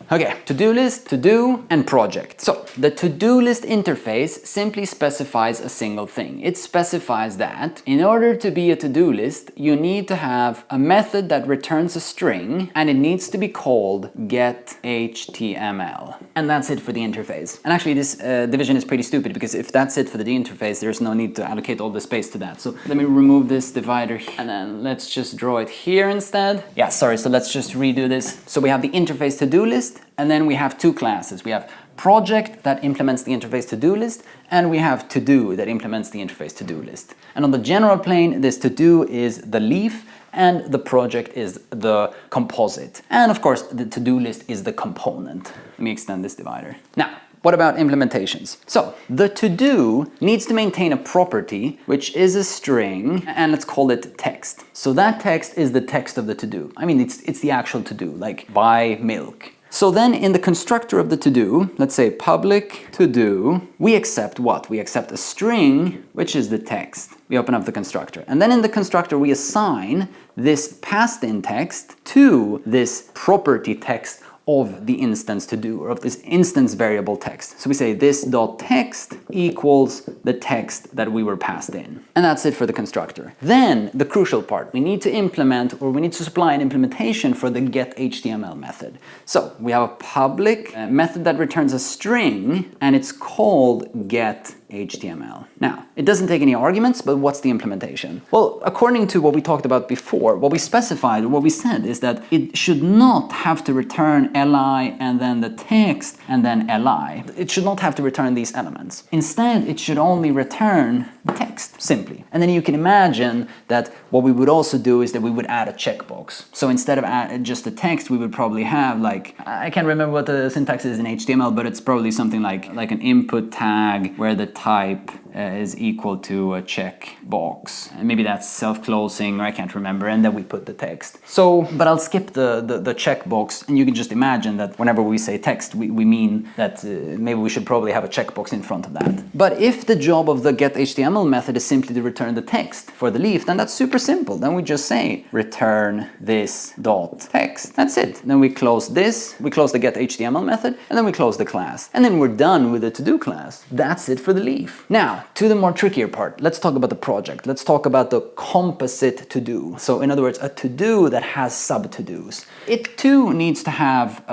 Okay, to-do list, to-do, and project. So, the to-do list interface simply specifies a single thing. It specifies that in order to be a to-do list, you need to have a method that returns a string, and it needs to be called getHTML. And that's it for the interface. And actually this division is pretty stupid, because if that's it for the interface, there's no need to allocate all the space to that. So let me remove this divider, and then let's just draw it here instead. Yeah, sorry, so let's just redo this. So we have the interface to-do list, and then we have two classes. We have project that implements the interface to-do list, and we have to-do that implements the interface to-do list. And on the general plane, this to-do is the leaf, and the project is the composite. And of course, the to-do list is the component. Let me extend this divider. Now, what about implementations? So, the to-do needs to maintain a property, which is a string, and let's call it text. So that text is the text of the to-do. I mean, it's the actual to-do, like buy milk. So then in the constructor of the to-do, let's say public to-do, we accept what? We accept a string, which is the text. We open up the constructor. And then in the constructor, we assign this passed-in text to this property text of the instance to do, or of this instance variable text. So we say this dot text equals the text that we were passed in. And that's it for the constructor. Then the crucial part, we need to implement, or we need to supply an implementation for the getHTML method. So we have a public method that returns a string, and it's called getHTML. Now, it doesn't take any arguments, but what's the implementation? Well, according to what we talked about before, what we specified, or what we said, is that it should not have to return li and then the text and then li. It should not have to return these elements. Instead, it should only return text, simply. And then you can imagine that what we would also do is that we would add a checkbox. So instead of just the text, we would probably have like, I can't remember what the syntax is in HTML, but it's probably something like an input tag where the type is equal to a checkbox. And maybe that's self-closing, or I can't remember, and then we put the text. So, but I'll skip the checkbox, and you can just imagine that whenever we say text, we mean that maybe we should probably have a checkbox in front of that. But if the job of the getHTML method is simply to return the text for the leaf, then that's super simple. Then we just say return this dot text. That's it. Then we close this, we close the getHTML method, and then we close the class. And then we're done with the to-do class. That's it for the leaf. Now, to the more trickier part, let's talk about the project. Let's talk about the composite to-do. So in other words, a to-do that has sub-to-dos. It too needs to have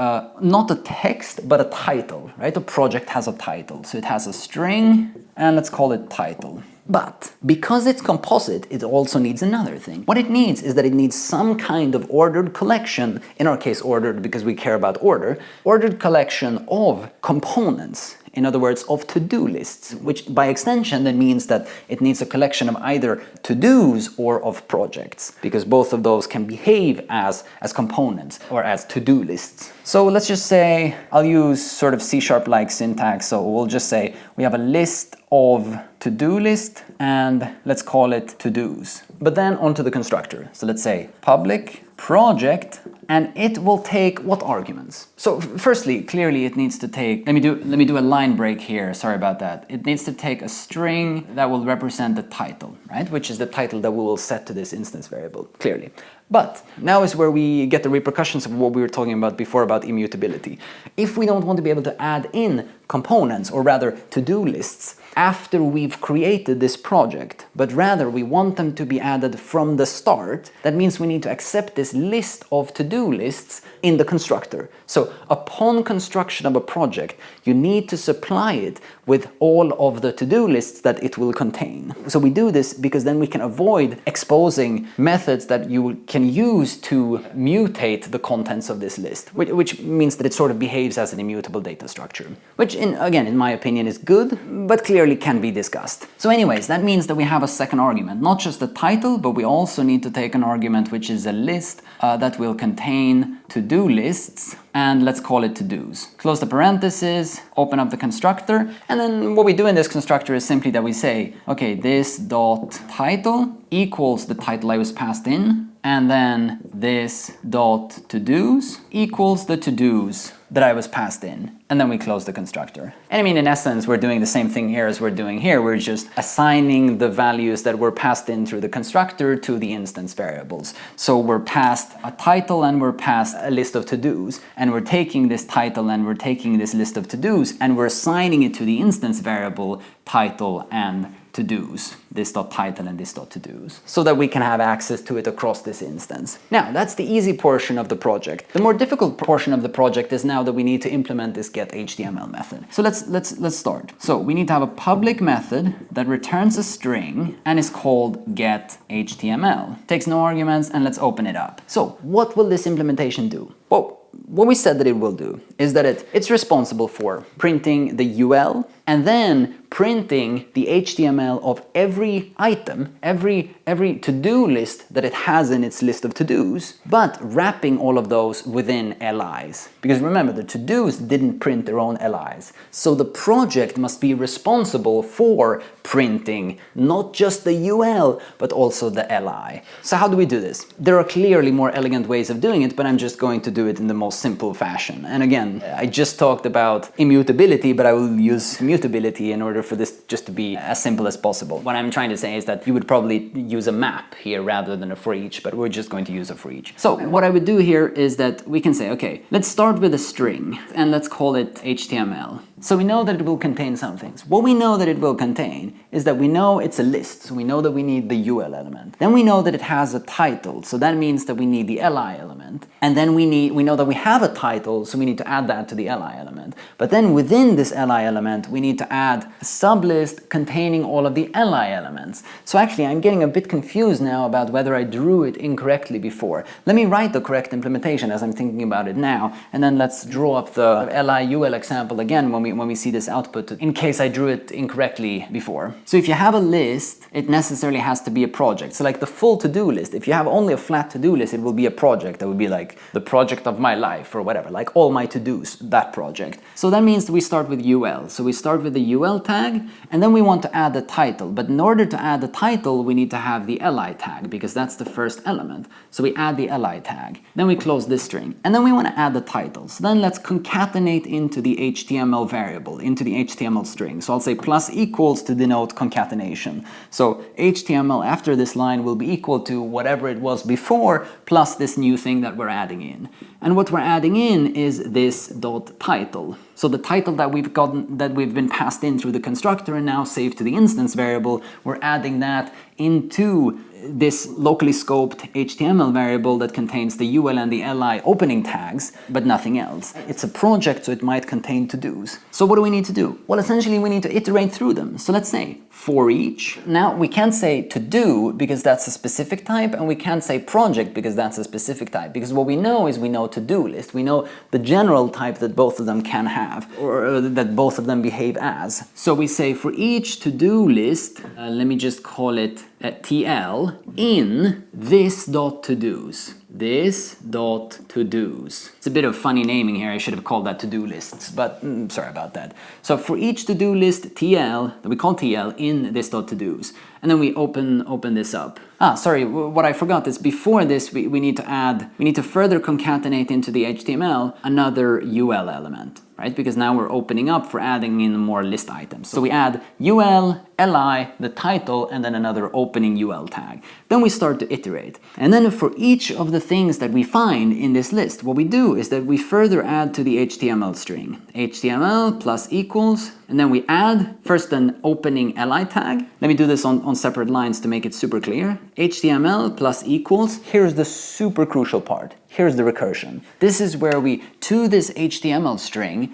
not a text, but a title, right? A project has a title. So it has a string, and let's call it title. But because it's composite, it also needs another thing. What it needs is that it needs some kind of ordered collection, in our case ordered because we care about order, ordered collection of components. In other words, of to-do lists, which by extension then means that it needs a collection of either to-dos or of projects, because both of those can behave as components or as to-do lists. So let's just say, I'll use sort of C#-like syntax, so we'll just say we have a list of to-do list, and let's call it to-dos. But then onto the constructor. So let's say public project, and it will take what arguments? So firstly, clearly it needs to take, let me do a line break here, sorry about that. It needs to take a string that will represent the title, right? Which is the title that we will set to this instance variable, clearly. But now is where we get the repercussions of what we were talking about before about immutability. If we don't want to be able to add in components, or rather to-do lists, after we've created this project, but rather we want them to be added from the start, that means we need to accept this list of to-do lists in the constructor. So upon construction of a project, you need to supply it with all of the to-do lists that it will contain. So we do this because then we can avoid exposing methods that you can use to mutate the contents of this list, which means that it sort of behaves as an immutable data structure, which which again, in my opinion, is good, but clearly can be discussed. So anyways, that means that we have a second argument, not just the title, but we also need to take an argument which is a list that will contain to-do lists, and let's call it to-dos. Close the parentheses, open up the constructor, and then what we do in this constructor is simply that we say, okay, this dot title equals the title I was passed in, and then this dot to-dos equals the to-dos that I was passed in, and then we close the constructor. And I mean, in essence, we're doing the same thing here as we're doing here. We're just assigning the values that were passed in through the constructor to the instance variables. So we're passed a title and we're passed a list of to-dos, and we're taking this title and we're taking this list of to-dos and we're assigning it to the instance variable title and to-dos, this dot title and this dot to-dos, so that we can have access to it across this instance. Now, that's the easy portion of the project. The more difficult portion of the project is now that we need to implement this getHTML method. So let's start. So we need to have a public method that returns a string and is called getHTML. Takes no arguments, and let's open it up. So what will this implementation do? Well, what we said that it will do is that it's responsible for printing the UL and then printing the HTML of every item, every to-do list that it has in its list of to-dos, but wrapping all of those within LIs. Because remember, the to-dos didn't print their own LIs. So the project must be responsible for printing not just the UL, but also the LI. So how do we do this? There are clearly more elegant ways of doing it, but I'm just going to do it in the most simple fashion. And again, I just talked about immutability, but I will use mutability in order for this just to be as simple as possible. What I'm trying to say is that you would probably use a map here rather than a for each, but we're just going to use a for each. So what I would do here is that we can say, okay, let's start with a string and let's call it HTML. So we know that it will contain some things. What we know that it will contain is that we know it's a list, so we know that we need the UL element. Then we know that it has a title, so that means that we need the LI element. And then we know that we have a title, so we need to add that to the LI element. But then within this LI element, we need to add a sublist containing all of the LI elements. So actually, I'm getting a bit confused now about whether I drew it incorrectly before. Let me write the correct implementation as I'm thinking about it now, and then let's draw up the LI UL example again when we see this output, in case I drew it incorrectly before. So if you have a list, it necessarily has to be a project. So like the full to-do list, if you have only a flat to-do list, it will be a project that would be like the project of my life or whatever, like all my to-dos, that project. So that means we start with UL. So we start with the UL tag, and then we want to add the title. But in order to add the title, we need to have the LI tag, because that's the first element. So we add the LI tag. Then we close this string. And then we want to add the title. So then let's concatenate into the HTML variable, into the HTML string. So I'll say plus equals to denote concatenation. So HTML after this line will be equal to whatever it was before plus this new thing that we're adding in. And what we're adding in is this dot title. So the title that we've gotten, that we've been passed in through the constructor and now saved to the instance variable, we're adding that into this locally scoped HTML variable that contains the UL and the LI opening tags, but nothing else. It's a project, so it might contain to-dos. So what do we need to do? Well, essentially we need to iterate through them. So let's say for each. Now we can't say to-do because that's a specific type, and we can't say project because that's a specific type, because what we know is we know to-do list. We know the general type that both of them can have, or that both of them behave as. So we say for each to-do list, let me just call it TL in this dot to-dos. This dot to-dos. It's a bit of funny naming here. I should have called that to-do lists, but sorry about that. So for each to-do list TL, that we call TL, in this dot to-dos. And then we open this up. Sorry, what I forgot is before this we need to further concatenate into the HTML another UL element, right? Because now we're opening up for adding in more list items. So we add UL, LI, the title, and then another opening UL tag. Then we start to iterate. And then for each of the things that we find in this list, what we do is that we further add to the HTML string. HTML plus equals, and then we add first an opening LI tag. Let me do this on separate lines to make it super clear. HTML plus equals, here's the super crucial part. Here's the recursion. This is where we, to this HTML string,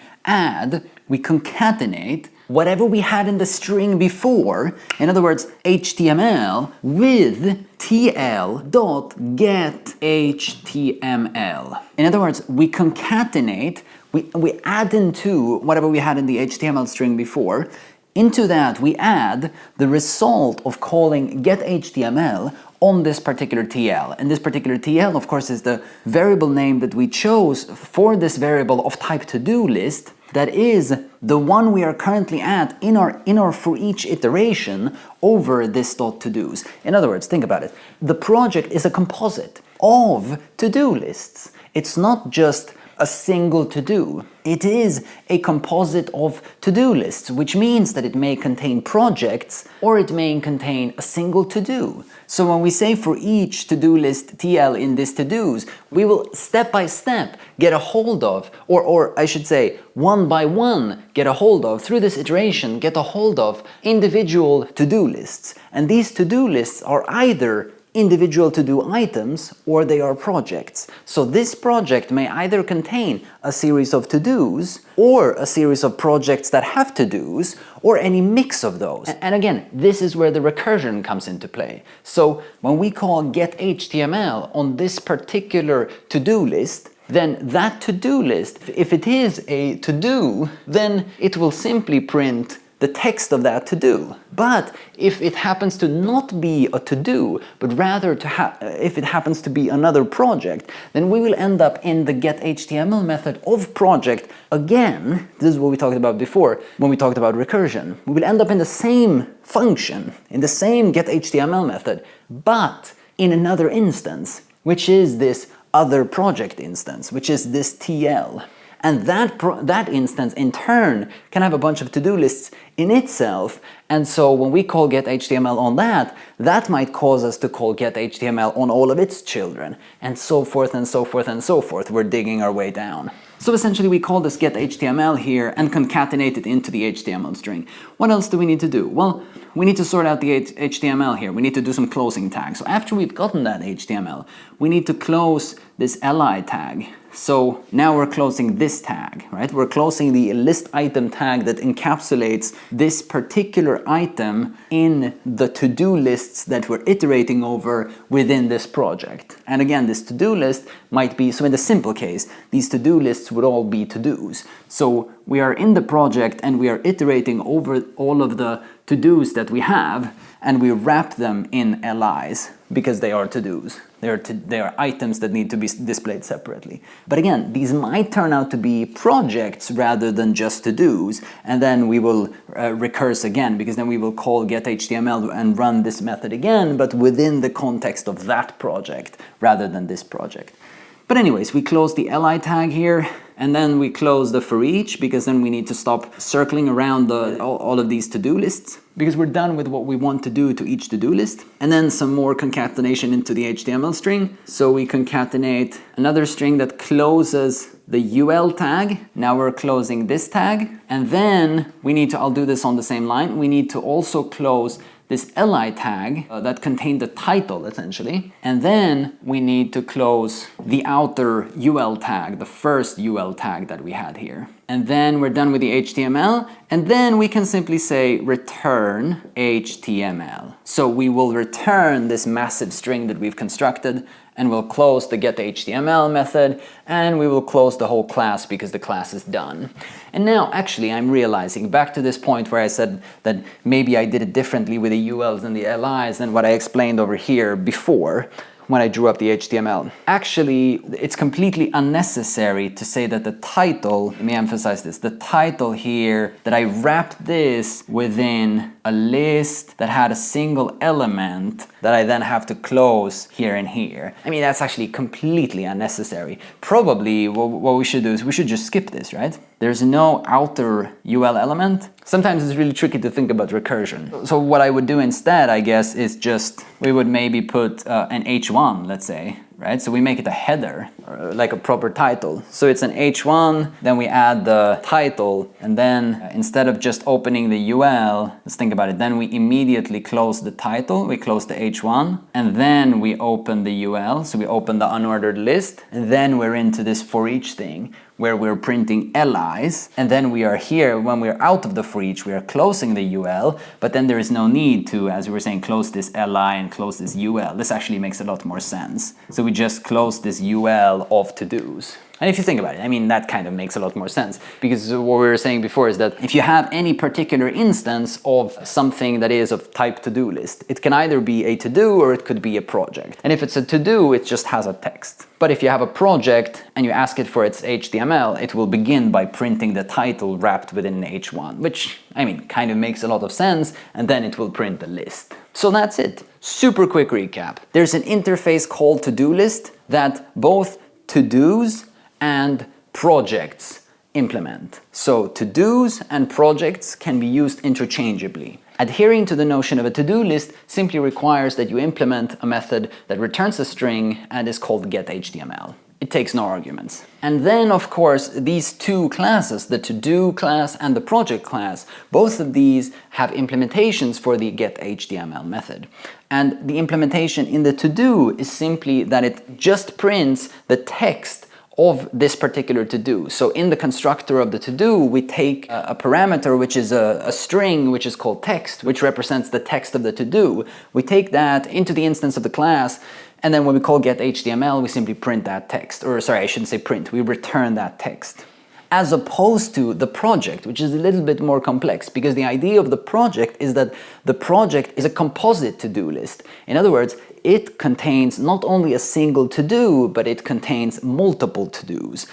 we concatenate whatever we had in the string before, in other words, HTML with TL.getHTML. In other words, we concatenate we add into whatever we had in the HTML string before. Into that, we add the result of calling getHTML on this particular TL. And this particular TL, of course, is the variable name that we chose for this variable of type ToDo List. That is the one we are currently at in our for each iteration over this .todos. In other words, think about it. The project is a composite of to-do lists. It's not just a single to-do. It is a composite of to-do lists, which means that it may contain projects or it may contain a single to-do. So when we say for each to-do list TL in this to-dos, we will step by step get a hold of, or I should say one by one get a hold of, through this iteration, get a hold of individual to-do lists. And these to-do lists are either individual to-do items or they are projects. So this project may either contain a series of to-dos or a series of projects that have to-dos or any mix of those. And again, this is where the recursion comes into play. So when we call getHTML on this particular to-do list, then that to-do list, if it is a to-do, then it will simply print the text of that to-do. But if it happens to not be a to-do, but rather if it happens to be another project, then we will end up in the getHTML method of project again. This is what we talked about before when we talked about recursion. We will end up in the same function, in the same getHTML method, but in another instance, which is this other project instance, which is this TL. And that instance in turn can have a bunch of to-do lists in itself. And so when we call getHTML on that, that might cause us to call getHTML on all of its children, and so forth and so forth and so forth. We're digging our way down. So essentially we call this getHTML here and concatenate it into the HTML string. What else do we need to do? Well, we need to sort out the HTML here. We need to do some closing tags. So after we've gotten that HTML, we need to close this li tag. So now we're closing this tag, right? We're closing the list item tag that encapsulates this particular item in the to-do lists that we're iterating over within this project. And again, this to-do list might be, so in the simple case, these to-do lists would all be to-dos. So we are in the project and we are iterating over all of the to-dos that we have, and we wrap them in LIs because they are to-dos. They are items that need to be displayed separately. But again, these might turn out to be projects rather than just to-dos, and then we will recurse again, because then we will call getHTML and run this method again, but within the context of that project rather than this project. But anyways, we close the li tag here, and then we close the for each, because then we need to stop circling around all of these to-do lists, because we're done with what we want to do to each to-do list. And then some more concatenation into the HTML string. So we concatenate another string that closes the UL tag. Now we're closing this tag. And then we need to, I'll do this on the same line, we need to also close this li tag that contained the title, essentially. And then we need to close the outer UL tag, the first UL tag that we had here. And then we're done with the HTML, and then we can simply say return HTML. So we will return this massive string that we've constructed, and we'll close the getHTML method, and we will close the whole class because the class is done. And now, actually, I'm realizing, back to this point where I said that maybe I did it differently with the ULs and the LIs than what I explained over here before, when I drew up the HTML. Actually, it's completely unnecessary to say that the title, let me emphasize this, the title here, that I wrapped this within a list that had a single element that I then have to close here and here. I mean, that's actually completely unnecessary. Probably what we should do is we should just skip this, right? There's no outer UL element. Sometimes it's really tricky to think about recursion. So what I would do instead, I guess, is just, we would maybe put an H1, let's say, right? So we make it a header, or like a proper title. So it's an H1, then we add the title, and then instead of just opening the UL, let's think about it, then we immediately close the title, we close the H1, and then we open the UL, so we open the unordered list, and then we're into this for each thing, where we're printing LIs, and then we are here, when we're out of the for each, we are closing the UL, but then there is no need to, as we were saying, close this LI and close this UL. This actually makes a lot more sense. So we just close this UL of to-dos. And if you think about it, I mean, that kind of makes a lot more sense, because what we were saying before is that if you have any particular instance of something that is of type to-do list, it can either be a to-do or it could be a project. And if it's a to-do, it just has a text. But if you have a project and you ask it for its HTML, it will begin by printing the title wrapped within an H1, which, I mean, kind of makes a lot of sense, and then it will print the list. So that's it. Super quick recap. There's an interface called ToDo List that both to-dos and projects implement. So to-dos and projects can be used interchangeably. Adhering to the notion of a to-do list simply requires that you implement a method that returns a string and is called getHTML. It takes no arguments. And then, of course, these two classes, the to-do class and the project class, both of these have implementations for the getHTML method. And the implementation in the to-do is simply that it just prints the text of this particular to-do. So in the constructor of the to-do, we take a parameter which is a string which is called text, which represents the text of the to-do. We take that into the instance of the class, and then when we call getHTML, we simply print that text. Or sorry, I shouldn't say print, we return that text. As opposed to the project, which is a little bit more complex, because the idea of the project is that the project is a composite to-do list. In other words, it contains not only a single to-do, but it contains multiple to-dos.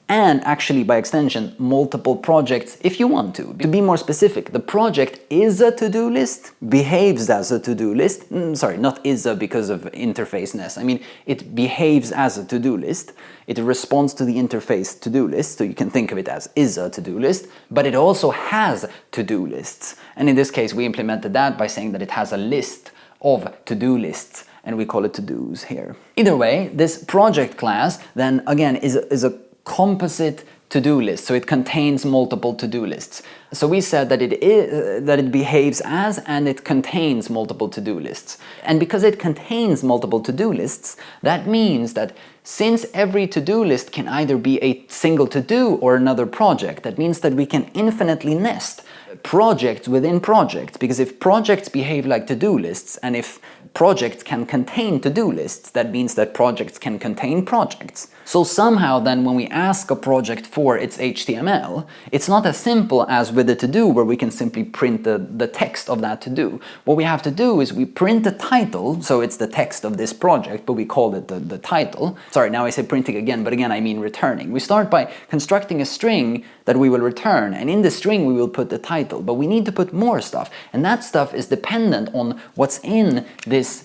And actually, by extension, multiple projects if you want to. To be more specific, the project is a to-do list, behaves as a to-do list. Sorry, not is a because of interfaceness. I mean, it behaves as a to-do list. It responds to the interface to-do list, so you can think of it as is a to-do list, but it also has to-do lists. And in this case, we implemented that by saying that it has a list of to-do lists, and we call it to-dos here. Either way, this project class then again is a composite to-do list, so it contains multiple to-do lists. So we said that it behaves as and it contains multiple to-do lists. And because it contains multiple to-do lists, that means that since every to-do list can either be a single to-do or another project, that means that we can infinitely nest projects within projects, because if projects behave like to-do lists, and if projects can contain to-do lists, that means that projects can contain projects. So somehow then when we ask a project for its HTML, it's not as simple as with the to-do where we can simply print the text of that to-do. What we have to do is we print the title, so it's the text of this project, but we call it the title. Sorry, now I say printing again, but again I mean returning. We start by constructing a string that we will return, and in the string we will put the title, but we need to put more stuff, and that stuff is dependent on what's in this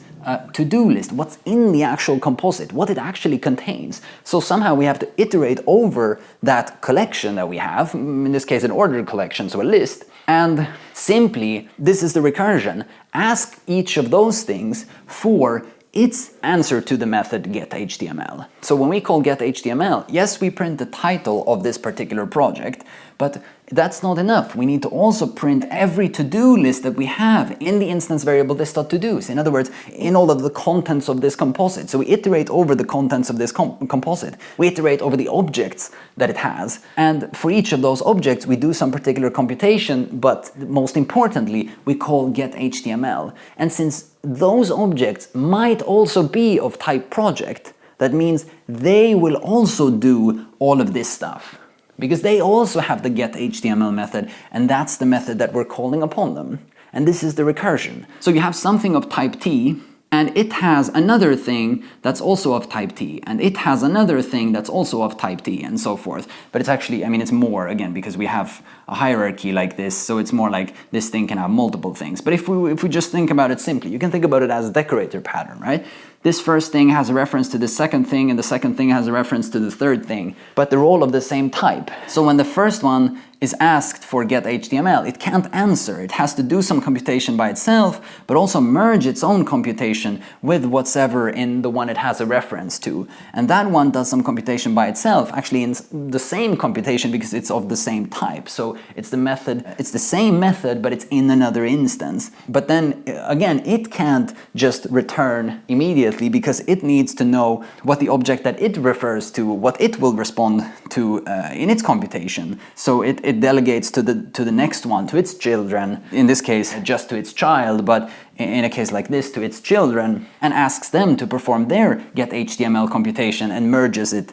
to-do list, what's in the actual composite, what it actually contains. So somehow we have to iterate over that collection that we have, in this case an ordered collection, so a list, and simply, this is the recursion, ask each of those things for its answer to the method getHTML. So when we call getHTML, yes, we print the title of this particular project, but that's not enough. We need to also print every to-do list that we have in the instance variable list.todos. In other words, in all of the contents of this composite. So we iterate over the contents of this composite. We iterate over the objects that it has. And for each of those objects, we do some particular computation, but most importantly, we call getHTML. And since those objects might also be of type project, that means they will also do all of this stuff. Because they also have the getHTML method, and that's the method that we're calling upon them. And this is the recursion. So you have something of type T, and it has another thing that's also of type T, and it has another thing that's also of type T, and so forth. But it's actually, I mean, it's more, again, because we have a hierarchy like this, so it's more like this thing can have multiple things. But if we just think about it simply, you can think about it as a decorator pattern, right? This first thing has a reference to the second thing, and the second thing has a reference to the third thing, but they're all of the same type. So when the first one is asked for getHTML, it can't answer. It has to do some computation by itself, but also merge its own computation with whatever in the one it has a reference to. And that one does some computation by itself, actually in the same computation because it's of the same type. So it's the same method, but it's in another instance. But then again, it can't just return immediately because it needs to know what the object that it refers to, what it will respond to in its computation. So it it delegates to the next one, to its children, in this case just to its child, but in a case like this to its children, and asks them to perform their getHTML computation and merges it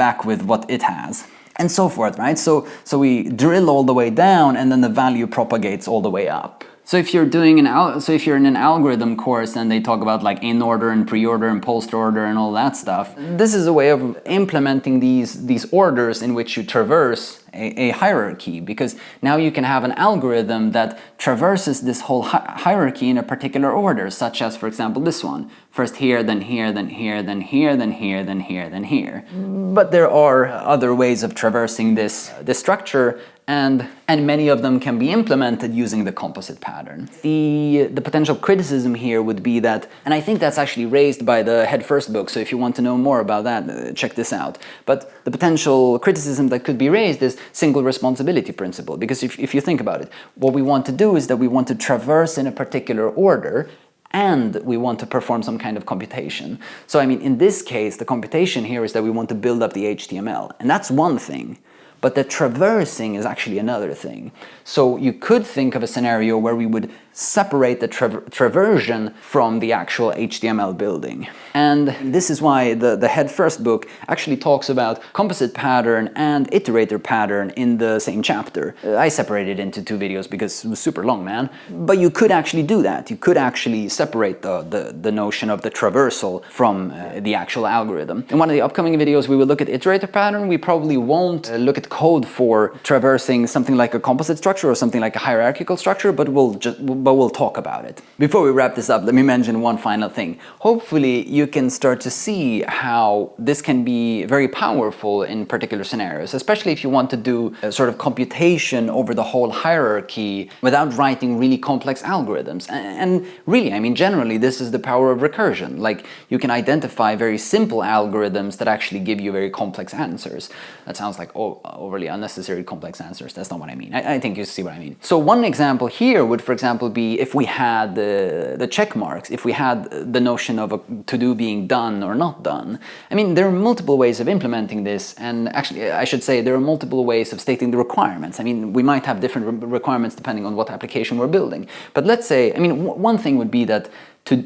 back with what it has. And so forth, right? So we drill all the way down, and then the value propagates all the way up. So if you're in an algorithm course and they talk about like in order and pre-order and post-order and all that stuff, this is a way of implementing these orders in which you traverse a hierarchy, because now you can have an algorithm that traverses this whole hierarchy in a particular order, such as, for example, this one. First here, then here, then here, then here, then here, then here, then here. But there are other ways of traversing this structure, and many of them can be implemented using the composite pattern. The potential criticism here would be that, and I think that's actually raised by the Head First book, so if you want to know more about that, check this out. But the potential criticism that could be raised is single responsibility principle, because if you think about it, what we want to do is that we want to traverse in a particular order, and we want to perform some kind of computation. So I mean, in this case, the computation here is that we want to build up the HTML, and that's one thing. But the traversing is actually another thing. So you could think of a scenario where we would separate the traversion from the actual HTML building. And this is why the Head First book actually talks about composite pattern and iterator pattern in the same chapter. I separated it into 2 videos because it was super long, man. But you could actually do that. You could actually separate the notion of the traversal from the actual algorithm. In one of the upcoming videos, we will look at iterator pattern. We probably won't look at code for traversing something like a composite structure or something like a hierarchical structure, but we'll talk about it. Before we wrap this up, let me mention one final thing. Hopefully you can start to see how this can be very powerful in particular scenarios, especially if you want to do a sort of computation over the whole hierarchy without writing really complex algorithms. And really, I mean, generally this is the power of recursion. Like, you can identify very simple algorithms that actually give you very complex answers. That sounds like overly unnecessary complex answers. That's not what I mean. I think you see what I mean. So one example here would, for example, be if we had the check marks, if we had the notion of a to-do being done or not done. I mean, there are multiple ways of implementing this, and actually, I should say there are multiple ways of stating the requirements. I mean, we might have different requirements depending on what application we're building. But let's say, I mean, one thing would be that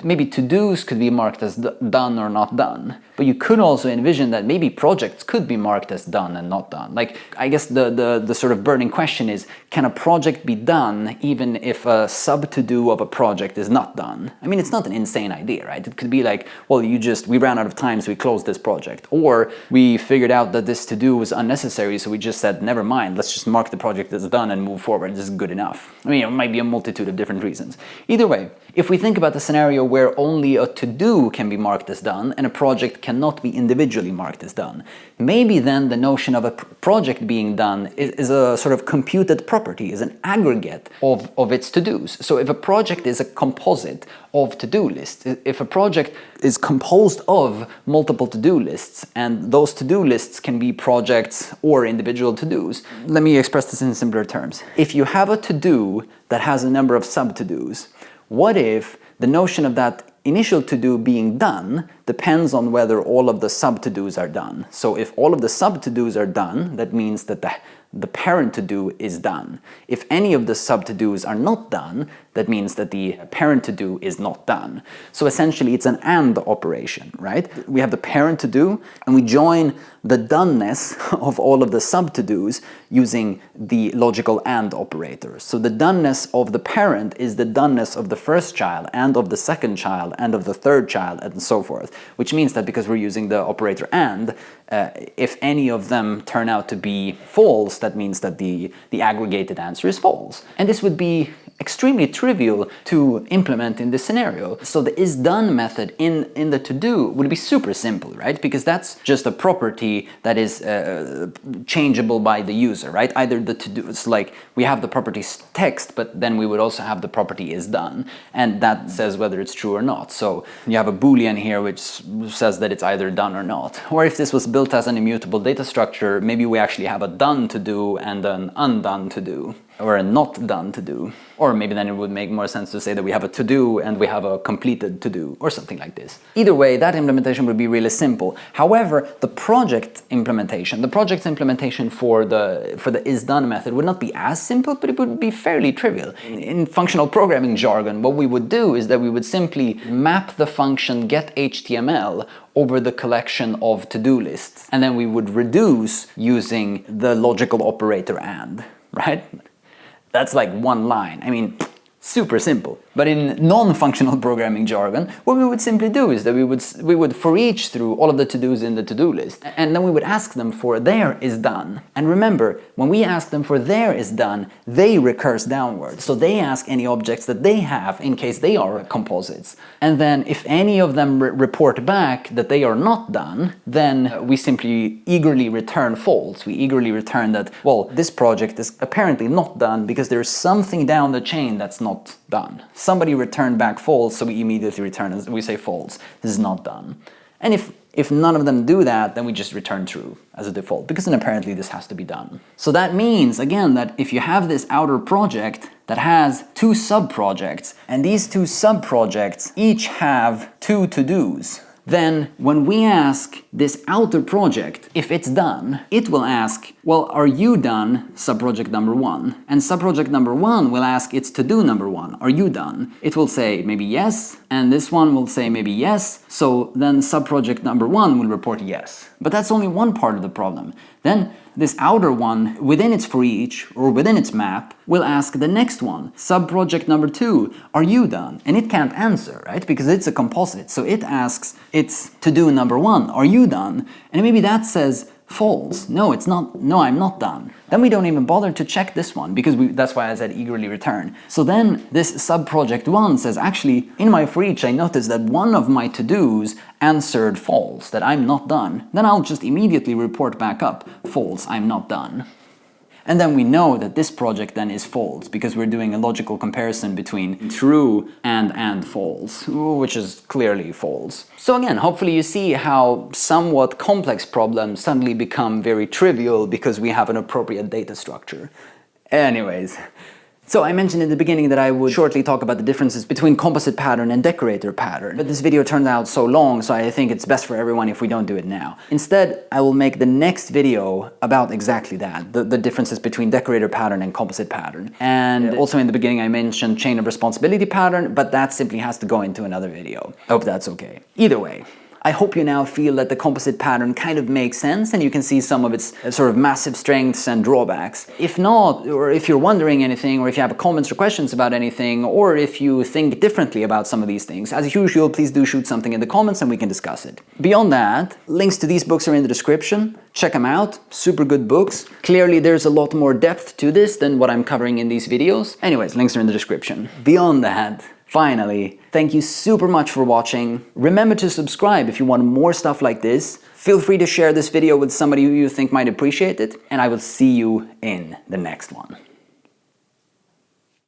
maybe to-dos could be marked as done or not done. But you could also envision that maybe projects could be marked as done and not done. Like, I guess the sort of burning question is, can a project be done even if a sub-to-do of a project is not done? I mean, it's not an insane idea, right? It could be like, well, we ran out of time, so we closed this project. Or we figured out that this to-do was unnecessary, so we just said, never mind, let's just mark the project as done and move forward. This is good enough. I mean, it might be a multitude of different reasons. Either way, if we think about the scenario where only a to-do can be marked as done and a project cannot be individually marked as done, maybe then the notion of a project being done is a sort of computed property, is an aggregate of its to-dos. So if a project is a composite of to-do lists, if a project is composed of multiple to-do lists, and those to-do lists can be projects or individual to-dos, let me express this in simpler terms. If you have a to-do that has a number of sub-to-dos, what if the notion of that initial to-do being done depends on whether all of the sub-to-dos are done? So if all of the sub-to-dos are done, that means that the parent to-do is done. If any of the sub-to-dos are not done, that means that the parent to-do is not done. So essentially it's an AND operation, right? We have the parent to-do, and we join the doneness of all of the sub-to-dos using the logical AND operator. So the doneness of the parent is the doneness of the first child, and of the second child, and of the third child, and so forth. Which means that because we're using the operator AND, if any of them turn out to be false, that means that the aggregated answer is false. And this would be extremely trivial to implement in this scenario. So the isDone method in the to-do would be super simple, right? Because that's just a property that is changeable by the user, right? Either the to-do, it's like we have the property text, but then we would also have the property isDone, and that says whether it's true or not. So you have a Boolean here which says that it's either done or not. Or if this was built as an immutable data structure, maybe we actually have a done to-do and an undone to-do. or a not done to-do. Or maybe then it would make more sense to say that we have a to-do and we have a completed to-do, or something like this. Either way, that implementation would be really simple. However, the project's implementation for the is-done method would not be as simple, but it would be fairly trivial. In functional programming jargon, what we would do is that we would simply map the function getHTML over the collection of to-do lists, and then we would reduce using the logical operator AND, right? That's like one line. I mean, super simple. But in non-functional programming jargon, what we would simply do is that we would for each through all of the to-dos in the to-do list, and then we would ask them for their is done. And remember, when we ask them for their is done, they recurse downward. So they ask any objects that they have in case they are composites. And then if any of them report back that they are not done, then we simply eagerly return false. We eagerly return that, well, this project is apparently not done because there's something down the chain that's not done. Somebody returned back false, so we immediately return, we say false, this is not done. And if none of them do that, then we just return true as a default, because then apparently this has to be done. So that means, again, that if you have this outer project that has two sub-projects, and these two sub-projects each have two to-dos, then when we ask this outer project if it's done, it will ask, well, are you done, subproject number 1? And subproject number 1 will ask its to-do number 1, are you done? It will say maybe yes, and this one will say maybe yes, so then subproject number 1 will report yes. But that's only one part of the problem. Then this outer one, within its for each, or within its map, will ask the next one, subproject number 2, are you done? And it can't answer, right? Because it's a composite. So it asks its to-do number 1, are you done? And maybe that says false. No, it's not. No, I'm not done. Then we don't even bother to check this one, because that's why I said eagerly return. So then this subproject 1 says, actually, in my for each, I noticed that one of my to-dos answered false, that I'm not done. Then I'll just immediately report back up, false, I'm not done. And then we know that this project then is false, because we're doing a logical comparison between true and false, which is clearly false. So again, hopefully you see how somewhat complex problems suddenly become very trivial because we have an appropriate data structure. Anyways. So I mentioned in the beginning that I would shortly talk about the differences between composite pattern and decorator pattern, but this video turned out so long, so I think it's best for everyone if we don't do it now. Instead, I will make the next video about exactly that, the differences between decorator pattern and composite pattern. And also in the beginning I mentioned chain of responsibility pattern, but that simply has to go into another video. I hope that's okay. Either way, I hope you now feel that the composite pattern kind of makes sense and you can see some of its sort of massive strengths and drawbacks. If not, or if you're wondering anything, or if you have comments or questions about anything, or if you think differently about some of these things, as usual, please do shoot something in the comments and we can discuss it. Beyond that, links to these books are in the description. Check them out, super good books. Clearly there's a lot more depth to this than what I'm covering in these videos. Anyways, links are in the description. Beyond that, finally, thank you super much for watching. Remember to subscribe if you want more stuff like this. Feel free to share this video with somebody who you think might appreciate it, and I will see you in the next one.